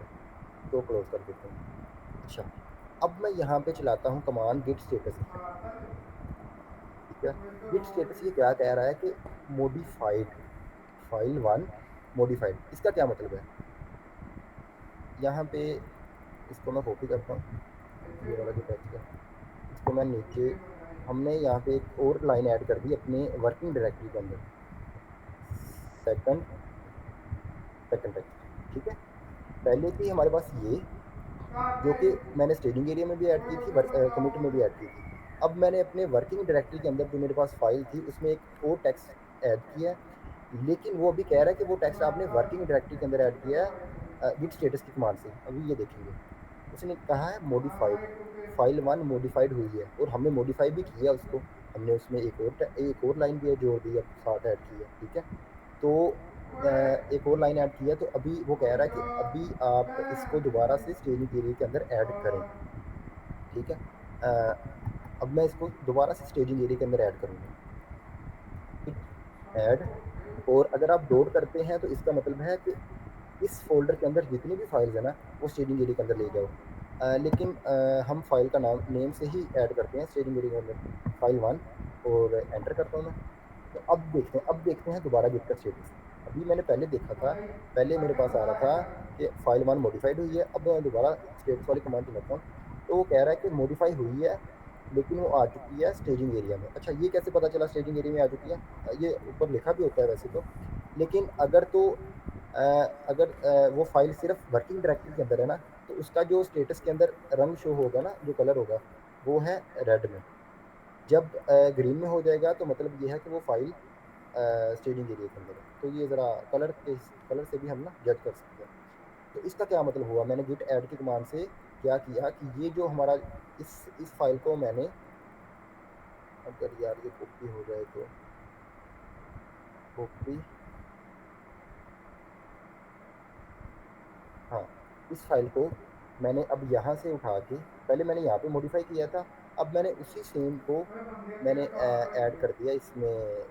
तो क्लोज कर देते हैं। अच्छा, अब मैं यहाँ पे चलाता हूँ कमांड गिट स्टेटस। ठीक है। गिट स्टेटस ये क्या कह रहा है कि मॉडिफाइड, फाइल वन मॉडिफाइड। इसका क्या मतलब है, यहाँ पे इसको मैं कॉपी करता हूँ, ये वाला जो टेक्स्ट है, इसको मैं नीचे, हमने यहाँ पे एक और लाइन ऐड कर दी अपने वर्किंग डायरेक्टरी के अंदर, सेकंड सेकंड टेक्स्ट। ठीक है। पहले थी हमारे पास ये, जो कि मैंने स्टेजिंग एरिया में भी ऐड की थी, कमिट में भी ऐड की थी। अब मैंने अपने वर्किंग डायरेक्टरी के अंदर जो मेरे पास फाइल थी, उसमें एक और टेक्स्ट ऐड किया है, लेकिन वो अभी कह रहा है कि वो टेक्स्ट आपने वर्किंग डायरेक्टरी के अंदर ऐड किया है गिट स्टेटस की कमांड से। अभी ये देखेंगे, उसने कहा है मॉडिफाइड, फाइल वन मॉडिफाइड हुई है, और हमने मॉडिफाई भी किया उसको। हमने उसमें एक और लाइन भी जोड़ दी है, साथ ऐड की है। ठीक है। तो एक और लाइन ऐड की है, तो अभी वो कह रहा है कि अभी आप इसको दोबारा से स्टेजिंग एरिया के अंदर ऐड करें। ठीक है। अब मैं इसको दोबारा से स्टेजिंग एरिया के अंदर ऐड करूँगा, ऐड। और अगर आप डॉट करते हैं तो इसका मतलब है कि इस फ़ोल्डर के अंदर जितनी भी फाइल्स है ना, वो स्टेजिंग एरिया के अंदर ले जाओ। लेकिन हम फाइल का नेम से ही ऐड करते हैं स्टेजिंग एरिया के अंदर, फाइल वन, और एंटर करता हूँ मैं। तो अब देखते हैं दोबारा गिट का स्टेटस। अभी मैंने पहले देखा था, पहले मेरे पास आ रहा था कि फाइल वन मॉडिफाइड हुई है। अब मैं दोबारा स्टेटस वाली कमांड चलाता हूँ, तो वो कह रहा है कि मॉडिफाई हुई है, लेकिन वो आ चुकी है स्टेजिंग एरिया में। अच्छा, ये कैसे पता चला स्टेजिंग एरिया में आ चुकी है? ये ऊपर लिखा भी होता है वैसे तो, लेकिन अगर वो फाइल सिर्फ वर्किंग डायरेक्टरी के अंदर है ना, तो उसका जो स्टेटस के अंदर रंग शो होगा ना, जो कलर होगा, वो है रेड में। जब ग्रीन में हो जाएगा तो मतलब ये है कि वो फाइल स्टेजिंग एरिया के अंदर है। तो ये ज़रा कलर से भी हम ना जज कर सकते हैं। तो इसका क्या मतलब हुआ, मैंने गिट ऐड की कमांड से क्या किया कि ये जो हमारा इस फाइल को मैंने, अगर यार ये कॉपी हो जाए तो कॉपी, हाँ, इस फाइल को मैंने अब यहाँ से उठा के, पहले मैंने यहाँ पे मॉडिफाई किया था, अब मैंने उसी सेम को मैंने ऐड कर दिया इसमें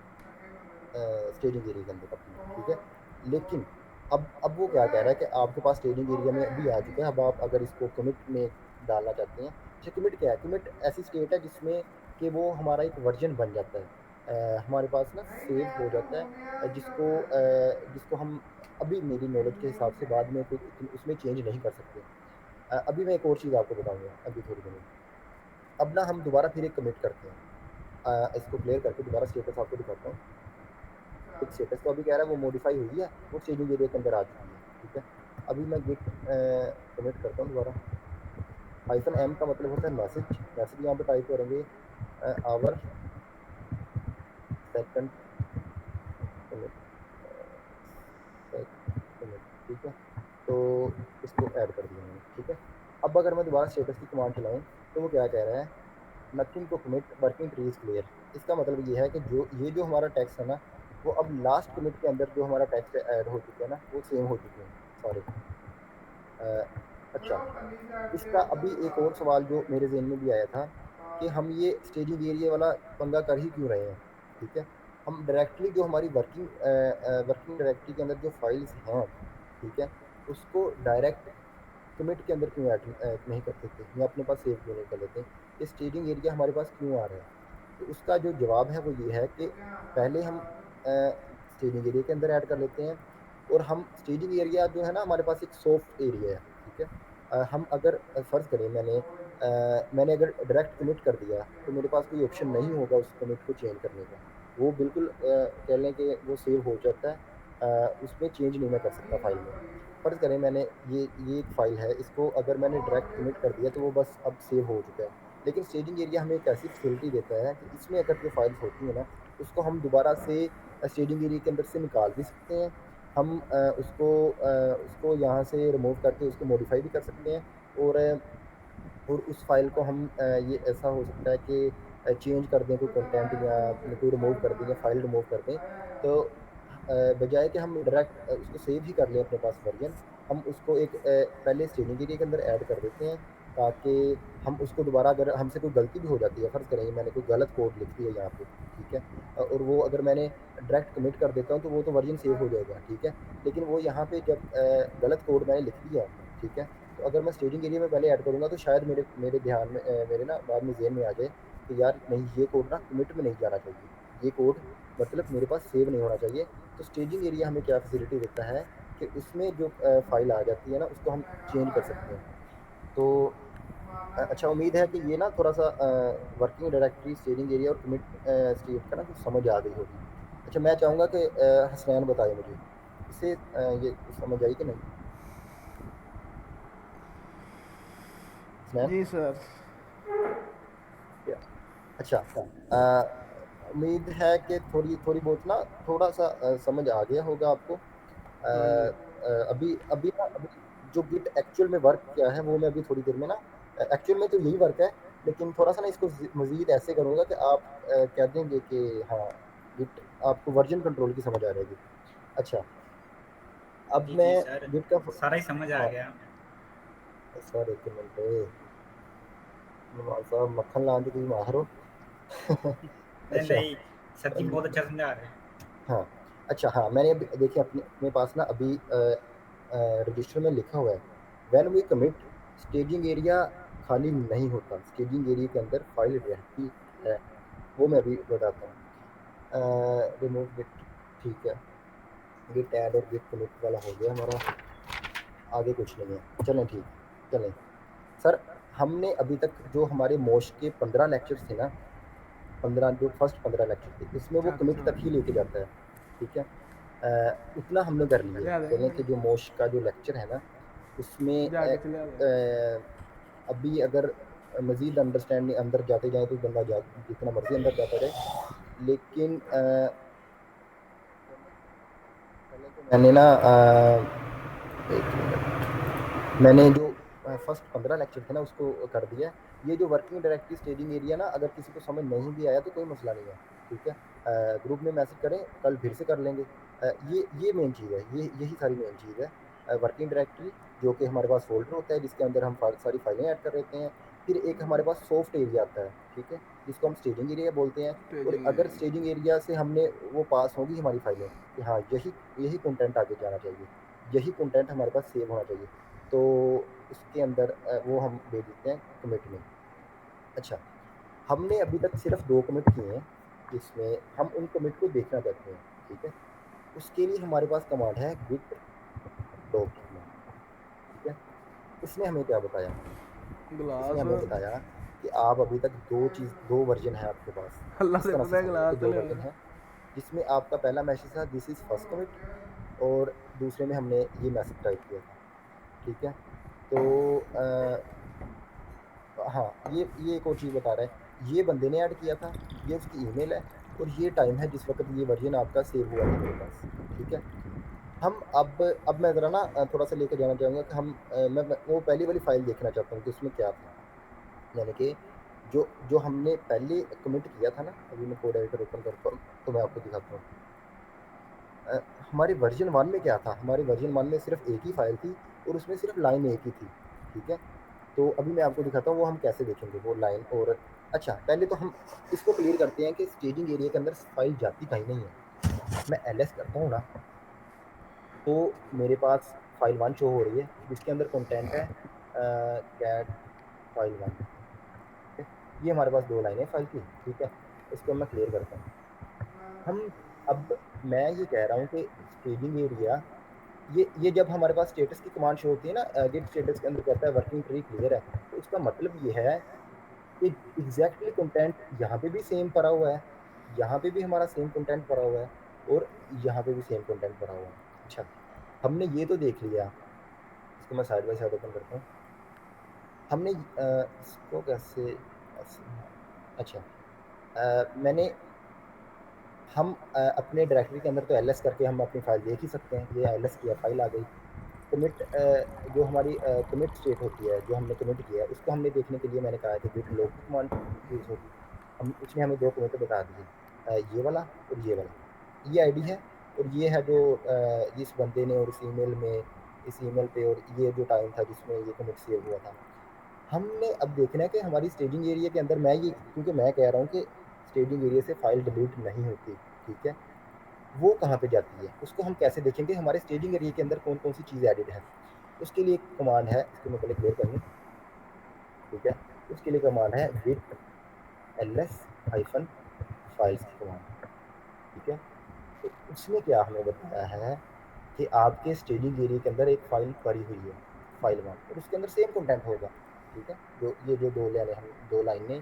स्टेजिंग एरिया के अंदर अपने। ठीक है। लेकिन अब वो क्या कह रहा है कि आपके पास स्टेजिंग एरिया में अभी आ चुका है, अब आप अगर इसको कमिट में डालना चाहते हैं। अच्छा, कमिट क्या है? कमिट ऐसी स्टेट है जिसमें कि वो हमारा एक वर्जन बन जाता है, हमारे पास ना सेव हो जाता है, जिसको हम अभी मेरी नॉलेज के हिसाब से बाद में कोई उसमें चेंज नहीं कर सकते। अभी मैं एक और चीज़ आपको बताऊंगा अभी थोड़ी देर में। अब ना हम दोबारा फिर एक कमिट करते हैं, इसको क्लियर करके दोबारा स्टेटस आपको दिखाता हूँ। एक स्टेटस तो अभी कह रहा है वो मॉडिफाई हुई है, वो स्टेजिंग एरिया के अंदर आ चुकी है। ठीक है। अभी मैं गिट कमिट करता हूँ दोबारा। हाइफन एम का मतलब होता है मैसेज, मैसेज यहाँ पे टाइप करेंगे आवर सेकंड कमिट, कमिट। ठीक है। तो इसको ऐड कर दिया मैंने। ठीक है। अब अगर मैं दोबारा स्टेटस की कमांड चलाऊँ, तो वो क्या कह रहा है, nothing to commit, working tree is clear. इसका मतलब ये है कि जो हमारा टेक्स्ट है ना, वो अब लास्ट कमिट के अंदर जो हमारा टेक्स्ट ऐड हो चुके हैं ना, वो सेम हो चुके हैं। सॉरी। अच्छा, इसका अभी एक और सवाल जो मेरे ज़हन में भी आया था कि हम ये स्टेजिंग एरिया वाला पंगा कर ही क्यों रहे हैं, ठीक है? हम डायरेक्टली जो हमारी वर्किंग डायरेक्टरी के अंदर जो फाइल्स हैं, ठीक है? उसको डायरेक्ट कमिट के अंदर क्यों नहीं कर सकते या अपने पास सेव क्यों नहीं कर लेते? ये स्टेजिंग एरिया हमारे पास क्यों आ रहा है? तो उसका जो जवाब है वो ये है कि पहले हम स्टेजिंग एरिया के अंदर ऐड कर लेते हैं, और हम स्टेजिंग एरिया जो है ना, हमारे पास एक सॉफ्ट एरिया है, ठीक है? हम अगर फ़र्ज़ करें मैंने अगर डायरेक्ट कमिट कर दिया, तो मेरे पास कोई ऑप्शन नहीं होगा उस कमिट को चेंज करने का। वो बिल्कुल कह लें कि वो सेव हो जाता है, उसमें चेंज नहीं मैं कर सकता फ़ाइल में। फ़र्ज़ करें ये एक फ़ाइल है, इसको अगर मैंने डायरेक्ट कमिट कर दिया तो वो बस अब सेव हो चुका है। लेकिन स्टेजिंग एरिया हमें एक ऐसी फैसिलिटी देता है कि इसमें अगर जो फाइल्स होती हैं ना, उसको हम दोबारा से स्टेजिंग एरिया के अंदर से निकाल भी सकते हैं। हम उसको यहाँ से रिमूव करके उसको मॉडिफाई भी कर सकते हैं, और उस फाइल को हम ये ऐसा हो सकता है कि चेंज कर दें कोई कंटेंट, या कोई रिमूव कर दें या फाइल रिमूव कर दें। तो बजाय कि हम डायरेक्ट उसको सेव ही कर लें अपने पास वर्जन, हम उसको एक पहले स्टेजिंग एरिया के अंदर ऐड कर देते हैं, ताकि हम उसको दोबारा, अगर हमसे कोई गलती भी हो जाती है, फ़र्ज़ करें मैंने कोई गलत कोड लिख दिया यहाँ पे, ठीक है? और वो अगर मैंने डायरेक्ट कमिट कर देता हूँ तो वो तो वर्जन सेव हो जाएगा, ठीक है? लेकिन वो यहाँ पे जब गलत कोड मैंने लिख दिया, ठीक है? तो अगर मैं स्टेजिंग एरिया में पहले ऐड करूँगा तो शायद मेरे ध्यान में मेरे ना बाद में ज़हन में आ जाए कि यार नहीं, ये कोड ना कमिट में नहीं जाना चाहिए। ये कोड मतलब मेरे पास सेव नहीं होना चाहिए। तो स्टेजिंग एरिया हमें क्या फैसिलिटी देता है कि उसमें जो फ़ाइल आ जाती है ना, उसको हम चेंज कर सकते हैं। तो अच्छा, उम्मीद है कि ये ना थोड़ा-सा वर्किंग डायरेक्टरी, स्टेजिंग एरिया और कमिट स्टेट का ना कुछ समझ आ गई होगी। अच्छा, मैं चाहूँगा कि हसनैन बताएँ मुझे, इसे ये समझ आई कि नहीं? हसनैन? जी सर। या अच्छा, उम्मीद है कि थोड़ी थोड़ी बहुत ना थोड़ा-सा समझ आ गया होगा आपको। हाँ जी। अभी अभी ना अभी जो गिट एक्चुअल में वर्क क्या है, वो मैं अभी थोड़ी देर में ना एक्चुअल में तो यही वर्क है, लेकिन थोड़ा-सा ना इसको मज़ीद ऐसे करूँगा कि आप कह देंगे कि हाँ, गिट आपको वर्ज़न कंट्रोल की समझ आ जाएगी। अच्छा, अब जी मैं जी सर, गिट का सारा ही समझ आ हाँ, गया। सर 1 मिनट नवाज़ साहब, मक्खन लाने के तुसीं माहिर हो। नहीं अच्छा, नहीं, सर जी बहुत अच्छा समझा रहे हैं। हाँ, अच्छा, हाँ, मैंने अभी देखिए अपने अपने पास ना अभी रजिस्टर में लिखा हुआ है, when we commit staging area खाली नहीं होता, स्टेजिंग एरिया के अंदर फाइल रहती है। वो मैं अभी बताता हूँ। रिमूव गिट, ठीक है, गिट ऐड और गिट कमिट वाला हो गया हमारा, आगे कुछ नहीं है। चलें ठीक है, चलें। सर, हमने अभी तक जो हमारे मोश के 15 लेक्चर्स थे ना, 15 जो फर्स्ट 15 लेक्चर थे, इसमें वो कमिट अच्छा। तक ही लेके जाता है, ठीक है? उतना हमने कर लिया है। ले आ कह लें जाएंगे। कि जो मोश का जो लेक्चर है ना, उसमें जाके चले आ जाएंगे। अभी अगर मज़ीद अंडरस्टैंडिंग अंदर जाते जाएँ तो बंदा जितना मर्ज़ी अंदर जाता रहे, लेकिन कह लें कि मैंने ना 1 मिनट, मैंने जो फर्स्ट 15 लेक्चर थे ना उसको कर दिया है। ये जो वर्किंग डायरेक्टरी स्टेजिंग एरिया ना, अगर किसी को समझ नहीं भी आया तो कोई मसला नहीं है, ठीक है? ग्रुप में मैसेज करें, कल फिर से कर लेंगे। ये मेन चीज़ है, यही सारी मेन चीज़ है। वर्किंग डायरेक्टरी जो कि हमारे पास फ़ोल्डर होता है जिसके अंदर हम सारी फाइलें ऐड कर देते हैं। फिर एक हमारे पास सॉफ्ट एरिया आता है, ठीक है? जिसको हम स्टेजिंग एरिया बोलते हैं। और स्टेजिंग अगर एरिया। स्टेजिंग एरिया से हमने वो पास होगी हमारी फाइलें कि हाँ, यही यही कंटेंट आगे जाना चाहिए, यही कंटेंट हमारे पास सेव होना चाहिए, तो उसके अंदर वो हम दे देते हैं कमिट में। अच्छा, हमने अभी तक सिर्फ़ 2 कमिट किए हैं, जिसमें हम उन कमिट को देखना चाहते हैं, ठीक है? उसके लिए हमारे पास कमांड है git document, ठीक है? इसने हमें क्या बताया? इसने गिलास। हमें बताया कि आप अभी तक 2 वर्ज़न है आपके पास। अल्लाह इस से तरह से पता है समझें कि गिलास 2 चले वर्ज़न आया। है, जिसमें आपका पहला मैसेज था दिस इज़ फर्स्ट कमिट, और दूसरे में हमने ये मैसेज टाइप किया था, ठीक है? तो हाँ, ये एक और चीज़ बता रहा है, ये बंदे ने ऐड किया था, ये उसकी ईमेल है, और ये टाइम है जिस वक़्त ये वर्ज़न आपका सेव हुआ था मेरे पास, ठीक है? हम अब मैं ज़रा ना थोड़ा-सा लेके जाना चाहूँगा कि मैं वो पहली वाली फ़ाइल देखना चाहता हूँ कि उसमें क्या था। यानी कि जो जो हमने पहले कमिट किया था ना, अभी मैं कोड एडिटर ओपन करता हूँ, तो मैं आपको दिखाता हूँ। हमारे वर्जन 1 में क्या था, हमारे वर्जन 1 में सिर्फ एक ही फाइल थी और उसमें सिर्फ लाइन एक ही थी, ठीक है। तो अभी मैं आपको दिखाता हूँ वो हम कैसे देखेंगे वो लाइन। और अच्छा, पहले तो हम इसको क्लियर करते हैं कि स्टेजिंग एरिया के अंदर फाइल जाती कहीं नहीं है। मैं ls करता हूँ ना, तो मेरे पास फाइल 1 शो हो रही है जिसके अंदर कंटेंट है कैट फाइल 1, ठीक है। ये हमारे पास 2 लाइनें फाइल की, ठीक है। इसको मैं क्लियर करता हूँ। हम अब मैं ये कह रहा हूँ कि स्टेजिंग एरिया ये जब हमारे पास स्टेटस की कमांड शो होती है ना, गिट स्टेटस के अंदर कहता है वर्किंग ट्री क्लियर है, तो उसका मतलब ये है कि एग्जैक्टली कंटेंट यहाँ पे भी सेम पड़ा हुआ है, यहाँ पे भी हमारा सेम कंटेंट पड़ा हुआ है और यहाँ पे भी सेम कंटेंट पड़ा हुआ है। अच्छा, हमने ये तो देख लिया। इसको मैं साइड बाय साइड ओपन करता हूँ। हमने इसको कैसे ऐसे, अच्छा, मैंने हम अपने डायरेक्टरी के अंदर तो ls करके हम अपनी फाइल देख ही सकते हैं। ये ls किया, फाइल आ गई। कमिट जो हमारी कमिट स्टेट होती है, जो हमने कमिट किया है, उसको हमने देखने के लिए मैंने कहा है कि गिट लॉग की कमांड यूज़ होगी। हम उसने हमें 2 कमिट बता दिए, ये वाला और ये वाला। ये आईडी है और ये है जो जिस बंदे ने और इस ईमेल पे और ये जो टाइम था जिसमें ये कमिट सेव हुआ था। हमने अब देखना है कि हमारी स्टेजिंग एरिया के अंदर क्योंकि मैं कह रहा हूँ कि स्टेजिंग एरिया से फाइल डिलीट नहीं होती, ठीक है। वो कहाँ पे जाती है, उसको हम कैसे देखेंगे, हमारे स्टेजिंग एरिया के अंदर कौन-कौन सी चीज़ एडेड है। उसके लिए एक कमांड है, इसको मैं पहले क्लियर कर लूँ, ठीक है। उसके लिए कमांड है git ls-files की कमांड, ठीक है। तो उसने क्या हमें बताया है कि आपके स्टेजिंग एरिया के अंदर एक फाइल पड़ी हुई है, फाइल 1, और उसके अंदर सेम कंटेंट होगा, ठीक है। जो 2 लाइनें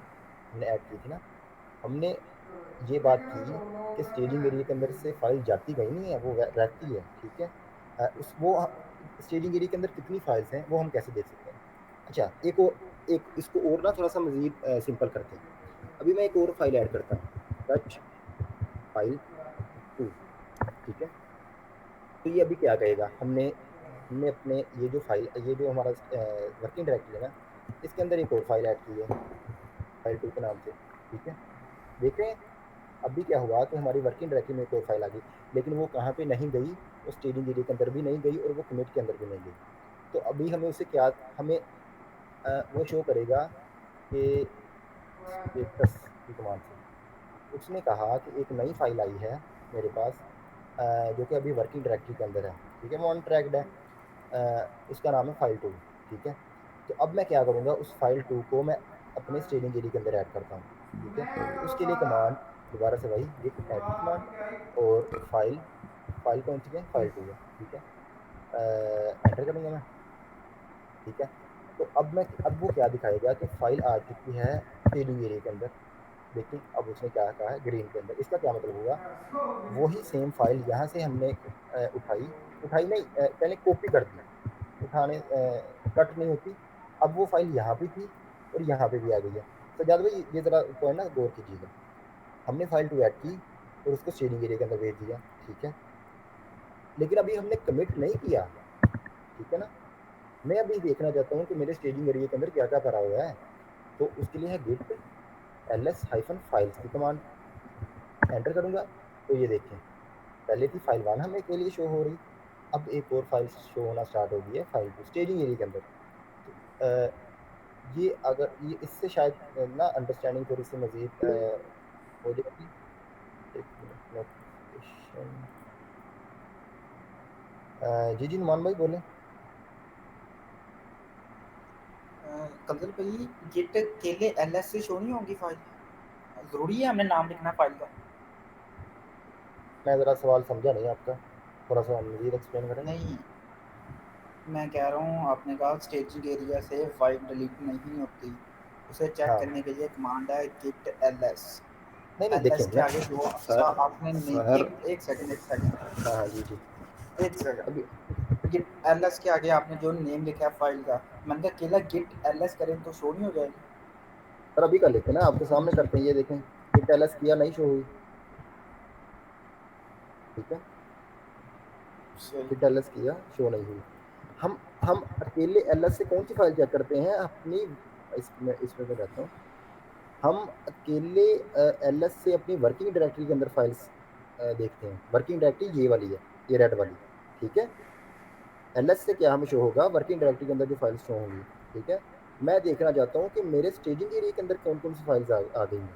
हमने ऐड की थी ना, हमने ये बात की कि स्टेजिंग एरिया के अंदर से फाइल जाती कहीं नहीं है, वो रहती है, ठीक है। स्टेजिंग एरिया के अंदर कितनी फाइल्स हैं वो हम कैसे देख सकते हैं। अच्छा, एक इसको और ना थोड़ा सा मजीद सिंपल करते हैं। अभी मैं एक और फाइल ऐड करता हूँ, टच फाइल 2, ठीक है। तो ये अभी क्या कहेगा, हमने हमने अपने ये जो हमारा वर्किंग डायरेक्टरी है ना, इसके अंदर एक और फाइल ऐड की है फाइल 2 के नाम से, ठीक है। देख रहे हैं अभी क्या हुआ कि हमारी वर्किंग डायरेक्टरी में एक और फाइल आ गई, लेकिन वो कहाँ पे नहीं गई, वो स्टेजिंग एरिया के अंदर भी नहीं गई और वो कमिट के अंदर भी नहीं गई। तो अभी हमें उसे क्या हमें वो शो करेगा कि स्टेटस की कमांड से उसने कहा कि एक नई फाइल आई है मेरे पास, जो कि अभी वर्किंग डायरेक्टरी के अंदर है, ठीक है, वो अनट्रैक्ड है। उसका नाम है फाइल 2, ठीक है। तो अब मैं क्या करूँगा, उस फाइल 2 को मैं अपने स्टेजिंग एरिया के अंदर ऐड करता हूँ, ठीक है। तो उसके लिए कमांड दोबारा से वही गिट ऐड की कमांड, और फाइल कौन सी है, फाइल 2 है, ठीक है। एंटर करूँगा मैं, ठीक है। तो अब वो क्या दिखाएगा कि फाइल आ चुकी है स्टेजिंग एरिया के अंदर। देखिए अब उसने क्या कहा है ग्रीन के अंदर, इसका क्या मतलब हुआ, वही सेम फाइल यहाँ से हमने उठाई नहीं, पहले कॉपी कर दी, कट नहीं होती। अब वो फाइल यहाँ पे थी और यहाँ पे भी आ गई है। सजाद भाई ये ज़रा तो है ना, गौर कीजिएगा। हमने फाइल 2 ऐड की और उसको स्टेजिंग एरिया के अंदर भेज दिया, ठीक है। लेकिन अभी हमने कमिट नहीं किया, ठीक है ना। मैं अभी देखना चाहता हूँ कि मेरे स्टेजिंग एरिया के अंदर क्या क्या पड़ा हुआ है। तो उसके लिए है गिट ls-files की कमांड, एंटर करूँगा तो ये देखें पहले थी फाइल 1 हमें के लिए शो हो रही, अब एक और फाइल शो होना स्टार्ट हो गई है, फाइल 2 स्टेजिंग एरिया के अंदर। तो ये अगर ये इससे शायद ना अंडरस्टैंडिंग थोड़ी सी मज़ीद हो जाएगी। एक मिनट, नोटिफिकेशन, जी नुमान भाई बोलें। कंजल भाई गिट केले एलएस से शो नहीं होगी फाइल, जरूरी है हमें नाम लिखना फाइल का? मैं ज़रा सवाल समझा नहीं आपका, थोड़ा सा मज़ीद एक्सप्लेन करें। नहीं, मैं कह रहा हूँ आपने कहा स्टेजिंग एरिया से फाइल डिलीट नहीं होती, उसे चेक हाँ, करने के लिए कमांड है गिट एलएस। नहीं देखें एलएस के मैं आगे जो सर आपने सर एक सेकंड हाँ जी जी अभी गिट एलएस के आगे आपने जो नेम लिखा है फाइल का, मैंने कहा केला गिट एलएस करें तो शो नहीं हो जाएगी? सर अभी कर लेते हैं ना, आपके सामने करते हैं, ये देखें ये टेलस किया नहीं शो हुई, ठीक है। सही। फिर टेलस किया शो नहीं हुई। हम अकेले एलएस से कौन सी फाइल चेक करते हैं अपनी, इसमें मैं रहता हूँ, हम अकेले एलएस से अपनी वर्किंग डायरेक्टरी के अंदर फाइल्स देखते हैं। वर्किंग डायरेक्टरी ये वाली है, ये रेड वाली, ठीक है। एलएस से क्या हमें शो होगा, वर्किंग डायरेक्टरी के अंदर जो फाइल्स शो होंगी, ठीक है। मैं देखना चाहता हूँ कि मेरे स्टेजिंग एरिया के अंदर कौन कौन सी फाइल्स आ गई हैं।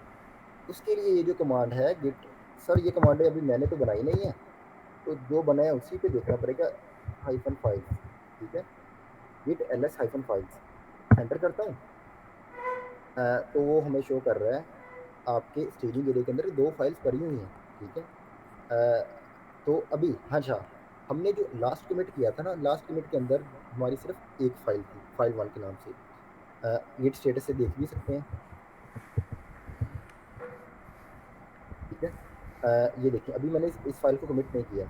उसके लिए ये जो कमांड है गिट, सर ये कमांड अभी मैंने तो बनाई नहीं है, तो जो बना है उसी पे देखना पड़ेगा। हाइफन फाइल्स, ठीक है, git LS hyphen files enter करता हूँ। तो वो हमें शो कर रहा है आपके स्टेजिंग एरिया के अंदर 2 फाइल्स पड़ी हुई हैं, ठीक है। तो अभी अच्छा, हमने जो लास्ट कमिट किया था ना, लास्ट कमिट के अंदर हमारी सिर्फ एक फाइल थी, फाइल 1 के नाम से। गिट स्टेटस से देख भी सकते हैं, ठीक है। ये देखिए अभी मैंने इस फाइल को कमिट नहीं किया।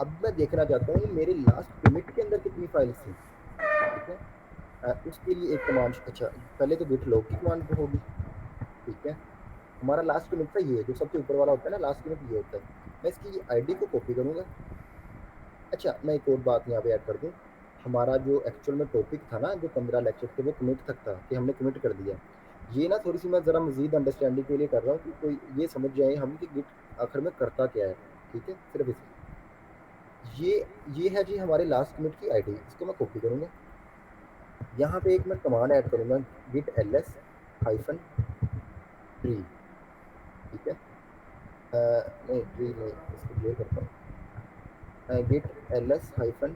अब मैं देखना चाहता हूँ मेरे लास्ट कमिट के अंदर कितनी फाइल्स थी, ठीक है। उसके लिए एक कमांड, अच्छा पहले तो गिट लॉग की कमांड होगी, ठीक है। हमारा लास्ट कमिट था ये, जो सबसे ऊपर वाला होता है ना, लास्ट कमिट ये होता है। मैं इसकी ये आईडी को कॉपी करूँगा। अच्छा मैं एक और बात यहाँ पे ऐड कर दूँ, हमारा जो एक्चुअल में टॉपिक था ना, जो 15 लेक्चर थे, वो कमिट तक था कि हमने कमिट कर दिया। ये ना थोड़ी सी मैं ज़रा मज़ीद अंडरस्टैंडिंग के लिए कर रहा हूँ कि कोई ये समझ जाए हम कि गिट आखिर में करता क्या है, ठीक है। सिर्फ इस ये है जी हमारे लास्ट कमिट की आईडी, इसको मैं कॉपी करूँगा। यहाँ पे एक मैं कमांड ऐड करूँगा, गिट एलएस हाइफन ट्री, ठीक है। नहीं ट्री नहीं, इसको क्लियर करता हूँ। गिट एलएस हाइफन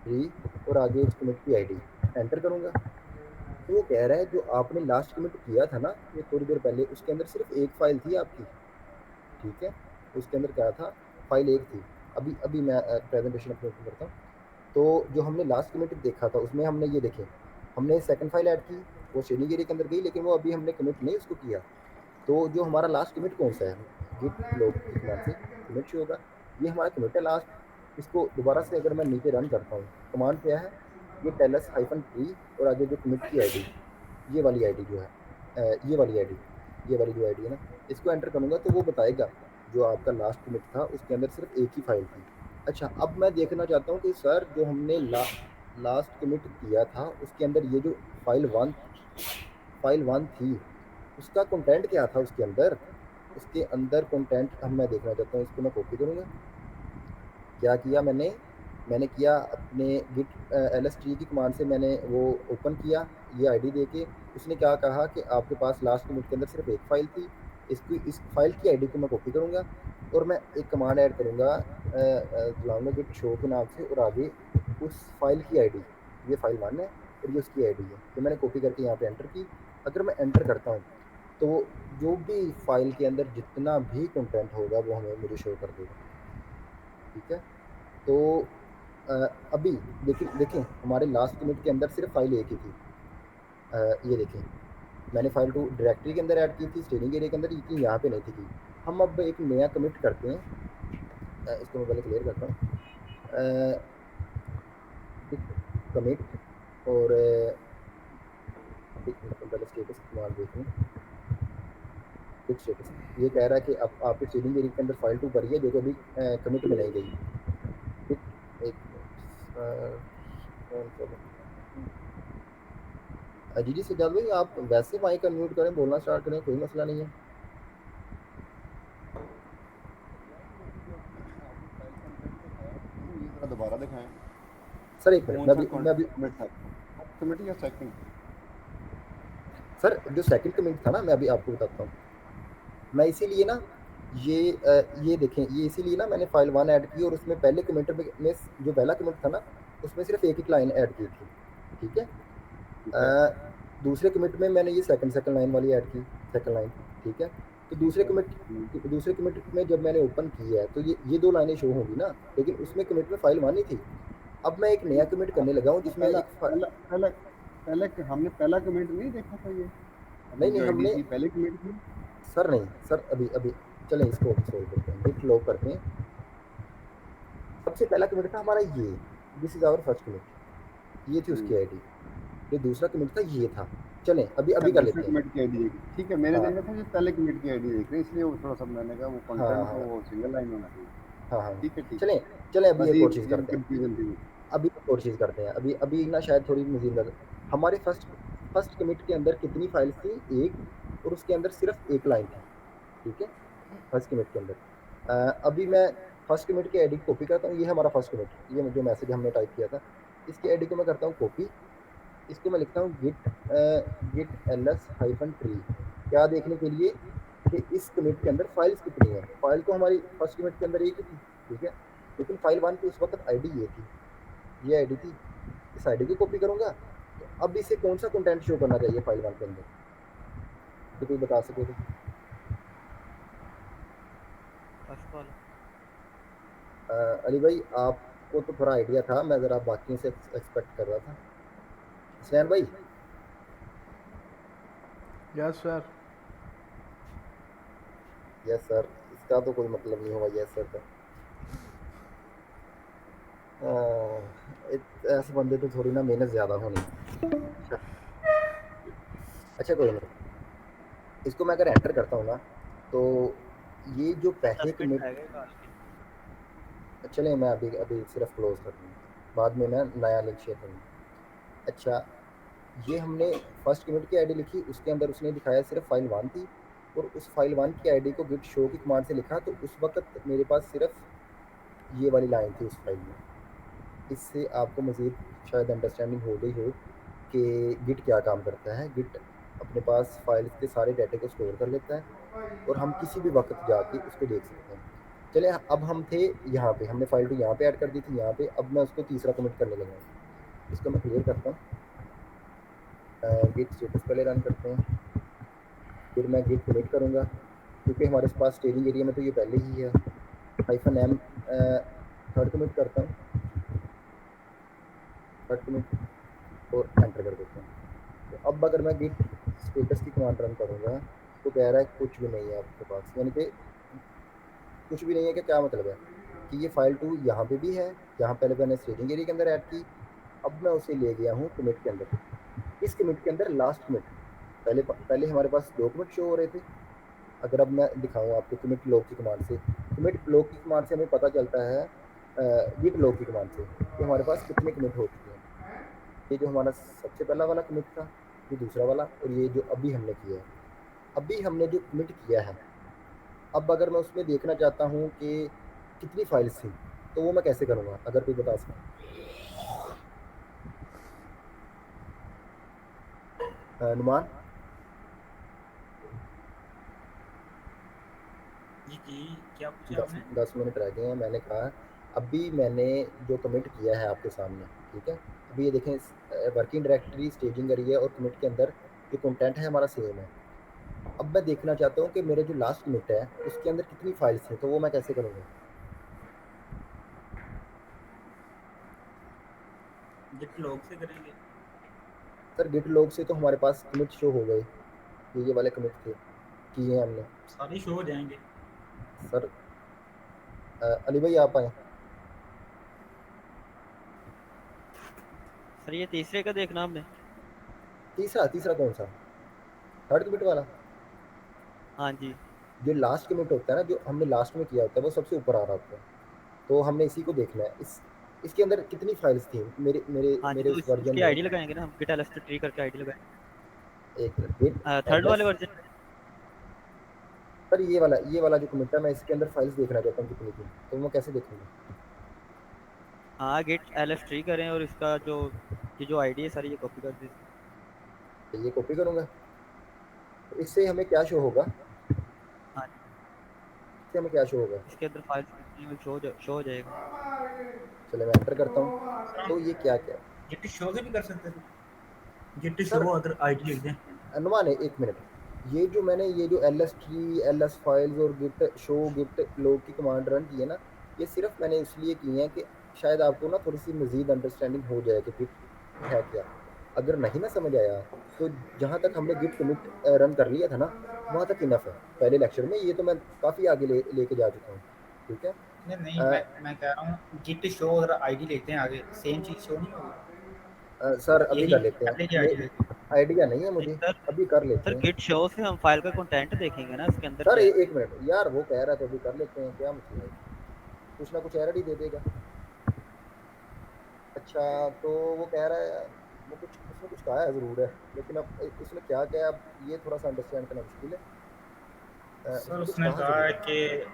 ट्री और आगे उस कमिट की आईडी एंटर करूँगा। तो वो कह रहा है जो आपने लास्ट कमिट किया था ना ये थोड़ी देर पहले, उसके अंदर सिर्फ एक फाइल थी आपकी, ठीक है। उसके अंदर क्या था, फाइल एक थी। अभी मैं प्रेजेंटेशन अपने ओपन करता हूँ। तो जो हमने लास्ट कमिट देखा था उसमें हमने ये देखे, हमने सेकंड फाइल ऐड की, वो शेडिंग एरिया के अंदर गई, लेकिन वो अभी हमने कमिट नहीं उसको किया। तो जो हमारा लास्ट कमिट कौन सा है, गिट लॉग की कमांड से कमिट शो होगा, ये हमारा कमिट है लास्ट। इसको दोबारा से अगर मैं नीचे रन करता हूँ, कमांड क्या है, ये टेलस हाइफन ट्री और आगे जो कमिट की आईडी, ये वाली आईडी जो है, ये वाली आईडी, ये वाली जो आईडी है ना, इसको एंटर करूँगा तो वो बताएगा जो आपका लास्ट कमिट था उसके अंदर सिर्फ एक ही फाइल थी। अच्छा अब मैं देखना चाहता हूँ कि सर जो हमने लास्ट कमिट किया था उसके अंदर ये जो फाइल वन थी उसका कंटेंट क्या था उसके अंदर कंटेंट हम मैं देखना चाहता हूँ। इसको मैं कॉपी करूँगा। क्या किया मैंने किया अपने गिट एलएस ट्री की कमांड से मैंने वो ओपन किया, ये आईडी देके उसने क्या कहा कि आपके पास लास्ट कमिट के अंदर सिर्फ एक फाइल थी। इस फाइल की आईडी को मैं कॉपी करूँगा और मैं एक कमांड ऐड करूँगा, बुलाऊँगा गिट शो के नाम से और आगे उस फाइल की आईडी, ये फाइल 1 है और ये उसकी आईडी है, तो मैंने कॉपी करके यहाँ पे एंटर की। अगर मैं एंटर करता हूँ तो जो भी फाइल के अंदर जितना भी कंटेंट होगा वो हमें मुझे शो कर देगा, ठीक है। तो अभी देखें हमारे लास्ट कमिट के अंदर सिर्फ फाइल एक ही थी। ये देखें मैंने फाइल 2 डायरेक्टरी के अंदर ऐड की थी, स्टेजिंग एरिया के अंदर, ये यहाँ पे नहीं थी की। हम अब एक नया कमिट करते हैं, इसको मैं पहले क्लियर करता हूँ। कमिट और पहले स्टेटस कमांड देखूँ, स्टेटस ये कह रहा है कि अब आपके स्टेजिंग एरिया के अंदर फाइल 2 भरी है जो कि अभी कमिट में नहीं गई। एक जी सजाद भाई आप वैसे माइक अनम्यूट करें, बोलना स्टार्ट करें, कोई मसला नहीं है। दोबारा दिखाएं सर एक मिनट, मैं अभी कमिट या सेकंड, सर जो सेकंड कमिट था ना मैं अभी आपको बताता हूँ। मैं इसीलिए ना ये देखें, ये इसीलिए ना मैंने फाइल 1 ऐड की और उसमें पहले कमिट में जो पहला कमिट था ना उसमें सिर्फ एक लाइन ऐड की थी, ठीक है। दूसरे कमिट में मैंने ये सेकंड लाइन वाली ऐड की, सेकंड लाइन, ठीक है। तो दूसरे कमिट में जब मैंने ओपन किया है तो ये 2 लाइनें शो होंगी ना, लेकिन उसमें कमिट में फाइल 1 ही थी। अब मैं एक नया कमिट करने लगा हूँ जिसमें पहले हमने पहला कमेंट नहीं देखा था ये, नहीं हमने पहले कमेंट थी सर, नहीं सर, अभी चलें इसको सोल्व करते हैं, गिट लॉग करते हैं। सबसे पहला कमिट था हमारा ये, this is our first commit, ये थी उसकी आईडी। जो दूसरा कमिट था ये था। चलें अभी कर लेते हैं कमिट की आईडी, ठीक है। मेरे ध्यान में था जो पहले कमिट की आईडी देख रहे हैं, इसलिए वो थोड़ा सा मैंने कहा वो कंटेंट तो वो सिंगल लाइन होना चाहिए। हाँ ठीक है चलें अभी एक और चीज़ करते हैं, कंफ्यूजन थी। अभी ना शायद थोड़ी मजीद लगे। हमारे फर्स्ट कमिट के अंदर कितनी फाइल्स थी, एक, और उसके अंदर सिर्फ एक लाइन थी, ठीक है, फर्स्ट कमिट के अंदर। अभी मैं फर्स्ट कमिट की आईडी कॉपी करता हूँ, ये हमारा फर्स्ट कमिट, ये जो मैसेज हमने टाइप किया था, इसकी आईडी को मैं करता हूँ कॉपी, इसको मैं लिखता हूँ git ls-tree, क्या देखने के लिए कि इस कमिट के अंदर फाइल्स कितनी है। फाइल तो हमारी फर्स्ट कमिट के अंदर एक ही थी, ठीक है, लेकिन फाइल 1 की उस वक्त आईडी ये थी, ये आईडी थी, इस आईडी को कॉपी करूंगा। तो अब इसे कौन सा कंटेंट शो करना चाहिए फाइल 1 के अंदर, तो कोई बता सके तो। फर्स्ट वाला अली भाई आपको तो थोड़ा आइडिया था, मैं ज़रा बाकियों से एक्सपेक्ट कर रहा था। हसनैन भाई, यस सर। यस सर, इसका तो कोई मतलब नहीं हुआ यस सर का। ऐसे बंदे तो थोड़ी ना मेहनत ज़्यादा होनी। अच्छा कोई नहीं, इसको मैं अगर एंटर करता हूँ ना, तो ये जो पहले 10 मिनट कमिट, रह गए कॉल के। चले मैं अभी अभी सिर्फ क्लोज कर दूँगा, बाद में मैं नया लिंक शेयर करूँगा। अच्छा, ये हमने फर्स्ट कमिट की आईडी लिखी, उसके अंदर उसने दिखाया सिर्फ फाइल 1 थी, और उस फाइल 1 की आईडी को गिट शो की कमांड से लिखा, तो उस वक्त मेरे पास सिर्फ ये वाली लाइन थी उस फाइल में। इससे आपको मज़ीद शायद अंडरस्टैंडिंग हो गई हो कि गिट क्या काम करता है। गिट अपने पास फाइल्स के सारे डाटे को स्टोर कर लेता है, और हम किसी भी वक्त जाके उसको देख सकते हैं। चले अब हम थे यहाँ पे, हमने फाइल 2 यहाँ पे ऐड कर दी थी यहाँ पे, अब मैं उसको तीसरा कमिट करने लगा हूँ। इसको मैं क्लियर करता हूँ, गिट स्टेटस पहले रन करते हैं, फिर मैं गिट कमिट करूँगा, क्योंकि हमारे पास स्टेजिंग एरिया में तो ये पहले ही है। -m थर्ड कमिट करता हूँ, थर्ड कमिट और एंटर कर देता हूँ। तो अब अगर मैं गिट स्टेटस की कमांड रन करूँगा, तो कह रहा है कुछ भी नहीं है आपके पास, यानी कि कुछ भी नहीं है। कि क्या मतलब है कि ये फाइल 2 यहाँ पे भी है, जहाँ पहले मैंने स्टेजिंग एरिया के अंदर ऐड की, अब मैं उसे ले गया हूँ कमिट के अंदर। इस कमिट के अंदर लास्ट कमिट, पहले हमारे पास 2 कमिट शो हो रहे थे। अगर अब मैं दिखाऊँ आपको कमिट लॉग की कमांड से, कमिट लॉग की कमांड से हमें पता चलता है गिट लॉग की कमांड से कि हमारे पास कितने कमिट हो चुके हैं। ये जो हमारा सबसे पहला वाला कमिट था, ये दूसरा वाला, और ये जो अभी हमने किया है, अभी हमने जो कमिट किया है, अब अगर मैं उसमें देखना चाहता हूँ कि कितनी फाइल्स थी, तो वो मैं कैसे करूँगा, अगर कोई बता सके। नुमान, जी जी, क्या पूछा आपने? 10 मिनट रह गए हैं। मैंने कहा अभी मैंने जो कमिट किया है आपके सामने, ठीक है, अभी ये देखें, वर्किंग डायरेक्टरी, स्टेजिंग एरिया और कमिट के अंदर जो कंटेंट है हमारा सेम है। अब मैं देखना चाहता हूँ कि मेरे जो लास्ट कमिट है उसके अंदर कितनी फाइल्स हैं, तो वो मैं कैसे करूँगा। गिट लॉग से करेंगे। सर गिट लॉग से तो हमारे पास कमिट शो हो गए, ये वाले कमिट थे, किए हैं हमने। सारे शो हो जाएंगे। सर अली भाई आप आए। सर ये तीसरे का देखना हमने। तीसरा तीसरा कौन सा, थर्ड कमिट वाला? हाँ जी, जो लास्ट कमिट होता है ना, जो हमने लास्ट में किया होता है, वो सबसे ऊपर आ रहा होता है, तो हमने इसी को देखना है। इसके अंदर कितनी फाइल्स थी मेरे मेरे हाँ जी, मेरे तो उस वर्जन उसकी में। आईडी लगाएंगे ना हम, गिट एलएस ट्री करके आईडी लगाएंगे। एक मिनट, थर्ड वाले एलएस, वर्जन। सर ये वाला जो कमिट है, मैं इसके अंदर फाइल्स देखना चाहता हूँ कितनी थी, तो मैं कैसे देखूंगा। हाँ, गिट एलएस ट्री करें और इसका जो ये जो आईडी है सारी ये कॉपी कर दीजिए। तो ये कॉपी करूंगा, तो इससे हमें क्या शो होगा, हाँ, इससे हमें क्या शो होगा। इसके अंदर फाइल्स कितनी है शो हो जाएगा। चलो मैं एंटर करता हूँ, तो ये क्या क्या गिट शो से भी कर सकते थे। Git show sir, other ID लिख दें। अनुमान है, एक मिनट, ये जो मैंने ये जो L S tree, L S files और गिट शो गिट लॉग की कमांड रन की है ना, ये सिर्फ मैंने इसलिए की है कि शायद आपको ना थोड़ी सी मजीद अंडरस्टैंडिंग हो जाए कि गिट है क्या। अगर नहीं ना समझ आया, तो जहाँ तक हमने गिट कमिट रन कर लिया था ना, वहाँ तक इनफ है पहले लेक्चर में। ये तो मैं काफ़ी आगे लेके जा चुका हूँ, ठीक है। नहीं नहीं, मैं कह रहा हूँ गिट शो अगर आईडी लेते हैं आगे, सेम चीज शो नहीं होगी। सर अभी यही कर लेते पहले की हैं, आईडी ये लेते आइडिया नहीं है नहीं मुझे, सर, अभी कर लेते सर हैं। गिट शो से हम फाइल का कंटेंट देखेंगे ना, इसके अंदर सर क्या है। एक मिनट यार, वो कह रहा है तो अभी कर लेते हैं, क्या मसला है, कुछ ना कुछ एरर ही दे देगा। अच्छा, तो वो कह रहा है, वो कुछ उसने कुछ कहा है ज़रूर है, लेकिन अब उसने क्या कहा, अब ये थोड़ा सा अंडरस्टैंड करना मुश्किल है। हैं। सर उसने कुछ उसने कहा कहा ज़रूर है है। कि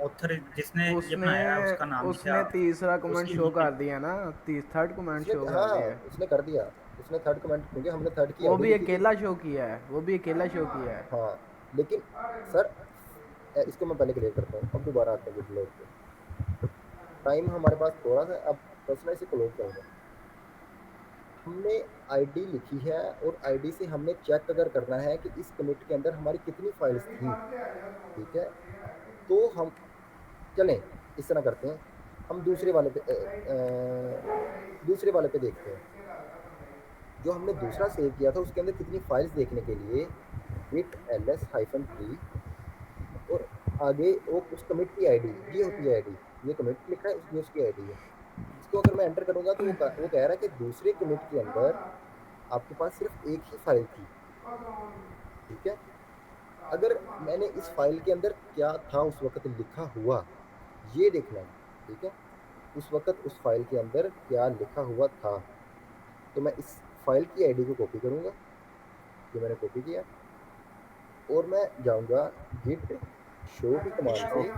ऑथर जिसने ये उसने बनाया है उसका नाम उसने क्या, तीसरा कमेंट उसकी शो email- कर दिया ना, थर्ड कमेंट शो उसने कर हाँ दिया है। उसने कर दिया, उसने थर्ड कमेंट, क्योंकि हमने थर्ड की वो आईडी भी लिखी थी। अकेला शो किया है, वो भी अकेला शो किया है। हाँ लेकिन सर इसको मैं पहले क्लियर करता हूँ, अब दोबारा आते हैं वीडियो पे। टाइम हमारे पास थोड़ा सा, अब बस मैं इसे क्लोज करूँगा। हमने आईडी लिखी है और आईडी से हमने चेक अगर करना है कि इस कमिट के अंदर हमारी कितनी फाइल्स थी, ठीक है, तो हम चलें इस तरह करते हैं, हम दूसरे वाले पे देखते हैं। जो हमने दूसरा सेव किया था उसके अंदर कितनी फाइल्स देखने के लिए git ls-3 और आगे वो उस कमिट की आईडी, ये होती है आईडी, ये कमिट लिखा है ये उसकी आईडी है। इसको अगर मैं एंटर करूंगा तो वो कह रहा है कि दूसरे कमिट के अंदर आपके पास सिर्फ एक ही फाइल थी, ठीक है। अगर मैंने इस फाइल के अंदर क्या था उस वक्त लिखा हुआ, ये देखना है, ठीक है, उस वक्त उस फाइल के अंदर क्या लिखा हुआ था। तो मैं इस फाइल की आईडी को कॉपी करूंगा, ये मैंने कॉपी किया, और मैं जाऊंगा git show की कमांड से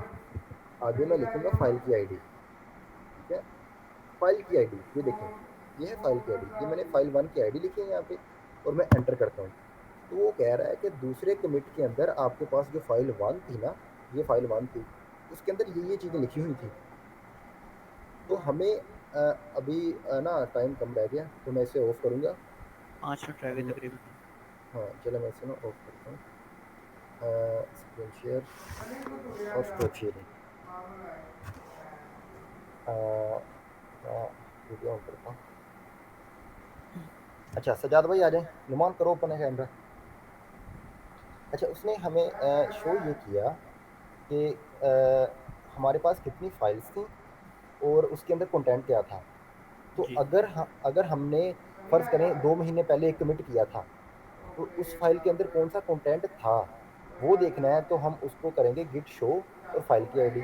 आगे मैं लिखूंगा फाइल की आईडी, ठीक है। फाइल की आईडी ये देखें, ये है फाइल की आईडी, ये मैंने फाइल 1 की आईडी लिखी है यहाँ पे, और मैं एंटर करता हूँ। तो वो कह रहा है कि दूसरे कमिट के अंदर आपके पास जो फाइल 1 थी ना, ये फाइल 1 थी, उसके अंदर ये चीज़ें लिखी हुई थी। तो हमें अभी ना टाइम कम रह गया, तो मैं इसे ऑफ करूँगा। 5 मिनट रह गए तकरीबन। हाँ चलो मैं इसे ना ऑफ करता हूँ, स्क्रीन शेयर और स्टॉप शेयरिंग, वीडियो ऑन करता हूँ। अच्छा सजाद भाई आ जाए, नुमान करो ओपन है कैमरा। अच्छा उसने हमें शो ये किया कि हमारे पास कितनी फाइल्स थी और उसके अंदर कंटेंट क्या था। तो जी। अगर हमने फ़र्ज़ करें 2 महीने पहले एक कमिट किया था, तो उस फाइल के अंदर कौन सा कंटेंट था वो देखना है, तो हम उसको करेंगे गिट शो और फाइल की आईडी,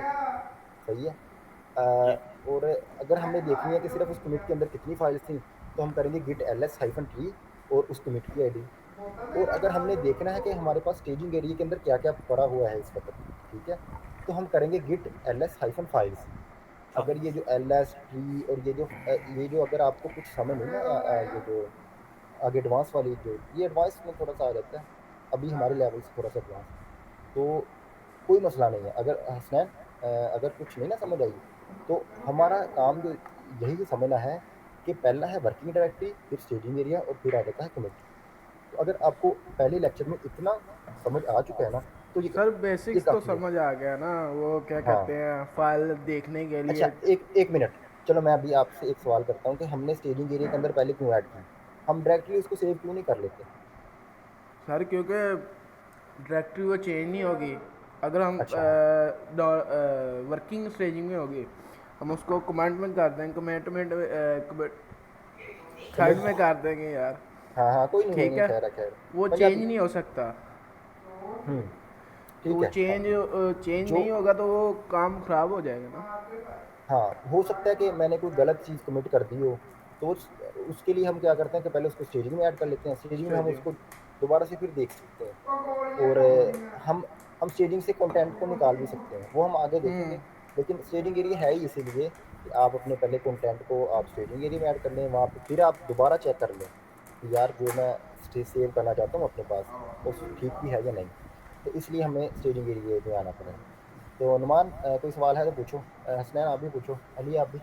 सही है। जी। और अगर हमने देखनी है कि सिर्फ उस कमिट के अंदर कितनी फाइल्स थी, तो हम करेंगे गिट ls-3 और उस कमिट की आईडी। और अगर हमने देखना है कि हमारे पास स्टेजिंग एरिया के अंदर क्या क्या पड़ा हुआ है इस वक्त, ठीक है, तो हम करेंगे गिट ls-files। अगर ये जो ls ट्री और ये जो अगर आपको कुछ समझ नहीं ना ये जो आगे एडवांस वाली जो ये एडवांस में थोड़ा सा आ जाता है, अभी हमारे लेवल से थोड़ा सा एडवांस, तो कोई मसला नहीं है। अगर हसनैन अगर कुछ नहीं ना समझ आई, तो हमारा काम जो यही समझना है कि पहला है वर्किंग डायरेक्टरी, फिर स्टेजिंग एरिया और फिर आ जाता है कमिट। तो अगर आपको पहले लेक्चर में इतना समझ आ चुका है ना, तो ये सर बेसिक्स तो काफ़ी है। समझ आ गया ना, वो क्या हाँ कहते हैं फाइल देखने के लिए। अच्छा एक मिनट, चलो मैं अभी आपसे एक सवाल करता हूँ कि हमने स्टेजिंग एरिया के अंदर पहले क्यों ऐड की, हम डायरेक्टली उसको सेव क्यों नहीं कर लेते। सर क्योंकि डायरेक्टरी वो चेंज नहीं होगी, अगर हम अच्छा वर्किंग स्टेजिंग में होगी, हम उसको कमेंट में कर देंगे, चलो थर्ड में कर देंगे यार, हाँ हाँ कोई ठीक नहीं है, खैर है खैर, वो चेंज पंजाबी नहीं हो सकता। तो ठीक वो है। चेंज जो नहीं होगा तो वो काम ख़राब हो जाएगा ना। हाँ हो सकता है कि मैंने कोई गलत चीज़ कमिट कर दी हो, तो उसके लिए हम क्या करते हैं कि पहले उसको स्टेजिंग में ऐड कर लेते हैं, स्टेजिंग में हम स्टेजिंग उसको दोबारा से फिर देख सकते हैं। और हम स्टेजिंग से कंटेंट को निकाल भी सकते हैं, वो हम आगे देखेंगे। लेकिन स्टेजिंग एरिया है ही इसीलिए कि आप अपने पहले कंटेंट को आप स्टेजिंग एरिया में ऐड कर लें, वहाँ पे फिर आप दोबारा चेक कर लें कि यार जो मैं सेव करना चाहता हूँ अपने पास वो ठीक भी है या नहीं। तो इसलिए हमें स्टेजिंग एरिया में आना पड़ेगा। तो नुमान कोई सवाल है तो पूछो, हसनैन आप भी पूछो, अली आप भी।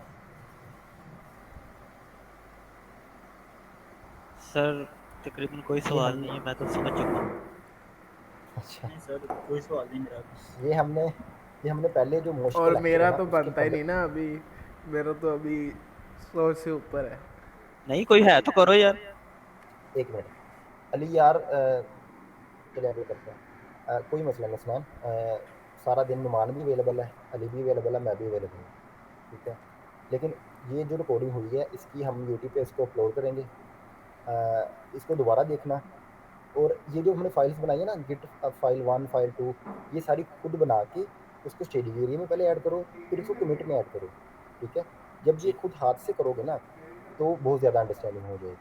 सर तकरीबन कोई ये सवाल हमने नहीं है, मैं तो समझ चुका हूँ। अच्छा नहीं सर कोई सवाल नहीं मेरा अभी। ये हमने ये हमने पहले जो मोस्ट और लेक्चर है मेरा ना तो उसके बनता ही नहीं ना अभी, मेरा तो अभी 100 से ऊपर है। नहीं कोई है तो करो यार। एक मिनट अली यार चलिए आगे करते हैं। कोई मसला नहीं सनान, सारा दिन नुमान भी अवेलेबल है, अली भी अवेलेबल है, मैं भी अवेलेबल हूँ, ठीक है। लेकिन ये जो रिकॉर्डिंग हुई है इसकी हम यूट्यूब पे इसको अपलोड करेंगे, इसको दोबारा देखना। और ये जो हमने फाइल्स बनाई है ना गिट फाइल 1 फाइल 2, ये सारी खुद बना के उसको स्टेजिंग एरिया में पहले ऐड करो, फिर उसको कमिट में ऐड करो, ठीक है। जब ये जी। खुद हाथ से करोगे ना तो बहुत ज़्यादा अंडरस्टैंडिंग हो जाएगी,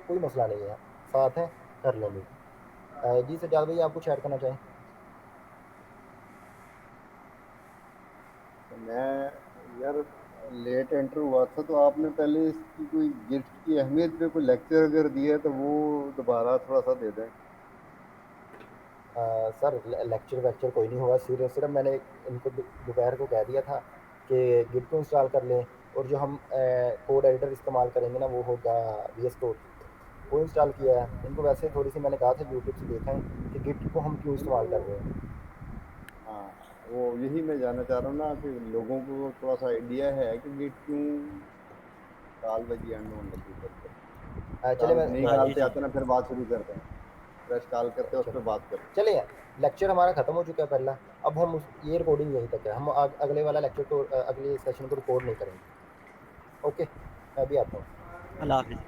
कोई मसला नहीं है, साथ हैं कर लेंगे। जी सजाद भाई आप कुछ ऐड करना चाहें। मैं यार लेट एंटर हुआ था, तो आपने पहले इसकी कोई गिफ्ट की अहमियत पे कोई लेक्चर अगर दिया है तो वो दोबारा थोड़ा सा दे दें। सर लेक्चर वेक्चर कोई नहीं हुआ, सिर्फ मैंने इनको दोपहर को कह दिया था कि गिट को इंस्टॉल कर लें, और जो हम कोड एडिटर इस्तेमाल करेंगे ना वो होगा VS कोड, वो इंस्टॉल किया है। इनको वैसे थोड़ी सी मैंने कहा था यूट्यूब से देखा है कि गिट को हम क्यों इस्तेमाल कर रहे हैं। हाँ, वो यही मैं जानना चाह रहा हूँ ना कि लोगों को थोड़ा सा आइडिया है कि गिट क्यों काल बजी अननोन लगी करते हैं। चले काल मैं नहीं हाँ जी डालते जी। आते ना, फिर बात शुरू करते हैं, फ्रेश कॉल करते हैं, उस पर चले बात करते चले लेक्चर हमारा ख़त्म हो चुका है पहला। अब हम ये रिकॉर्डिंग यहीं तक है, हम अगले वाला लेक्चर को अगले सेशन को रिकॉर्ड नहीं करेंगे। ओके, मैं भी आता हूँ। अल्लाह हाफिज़।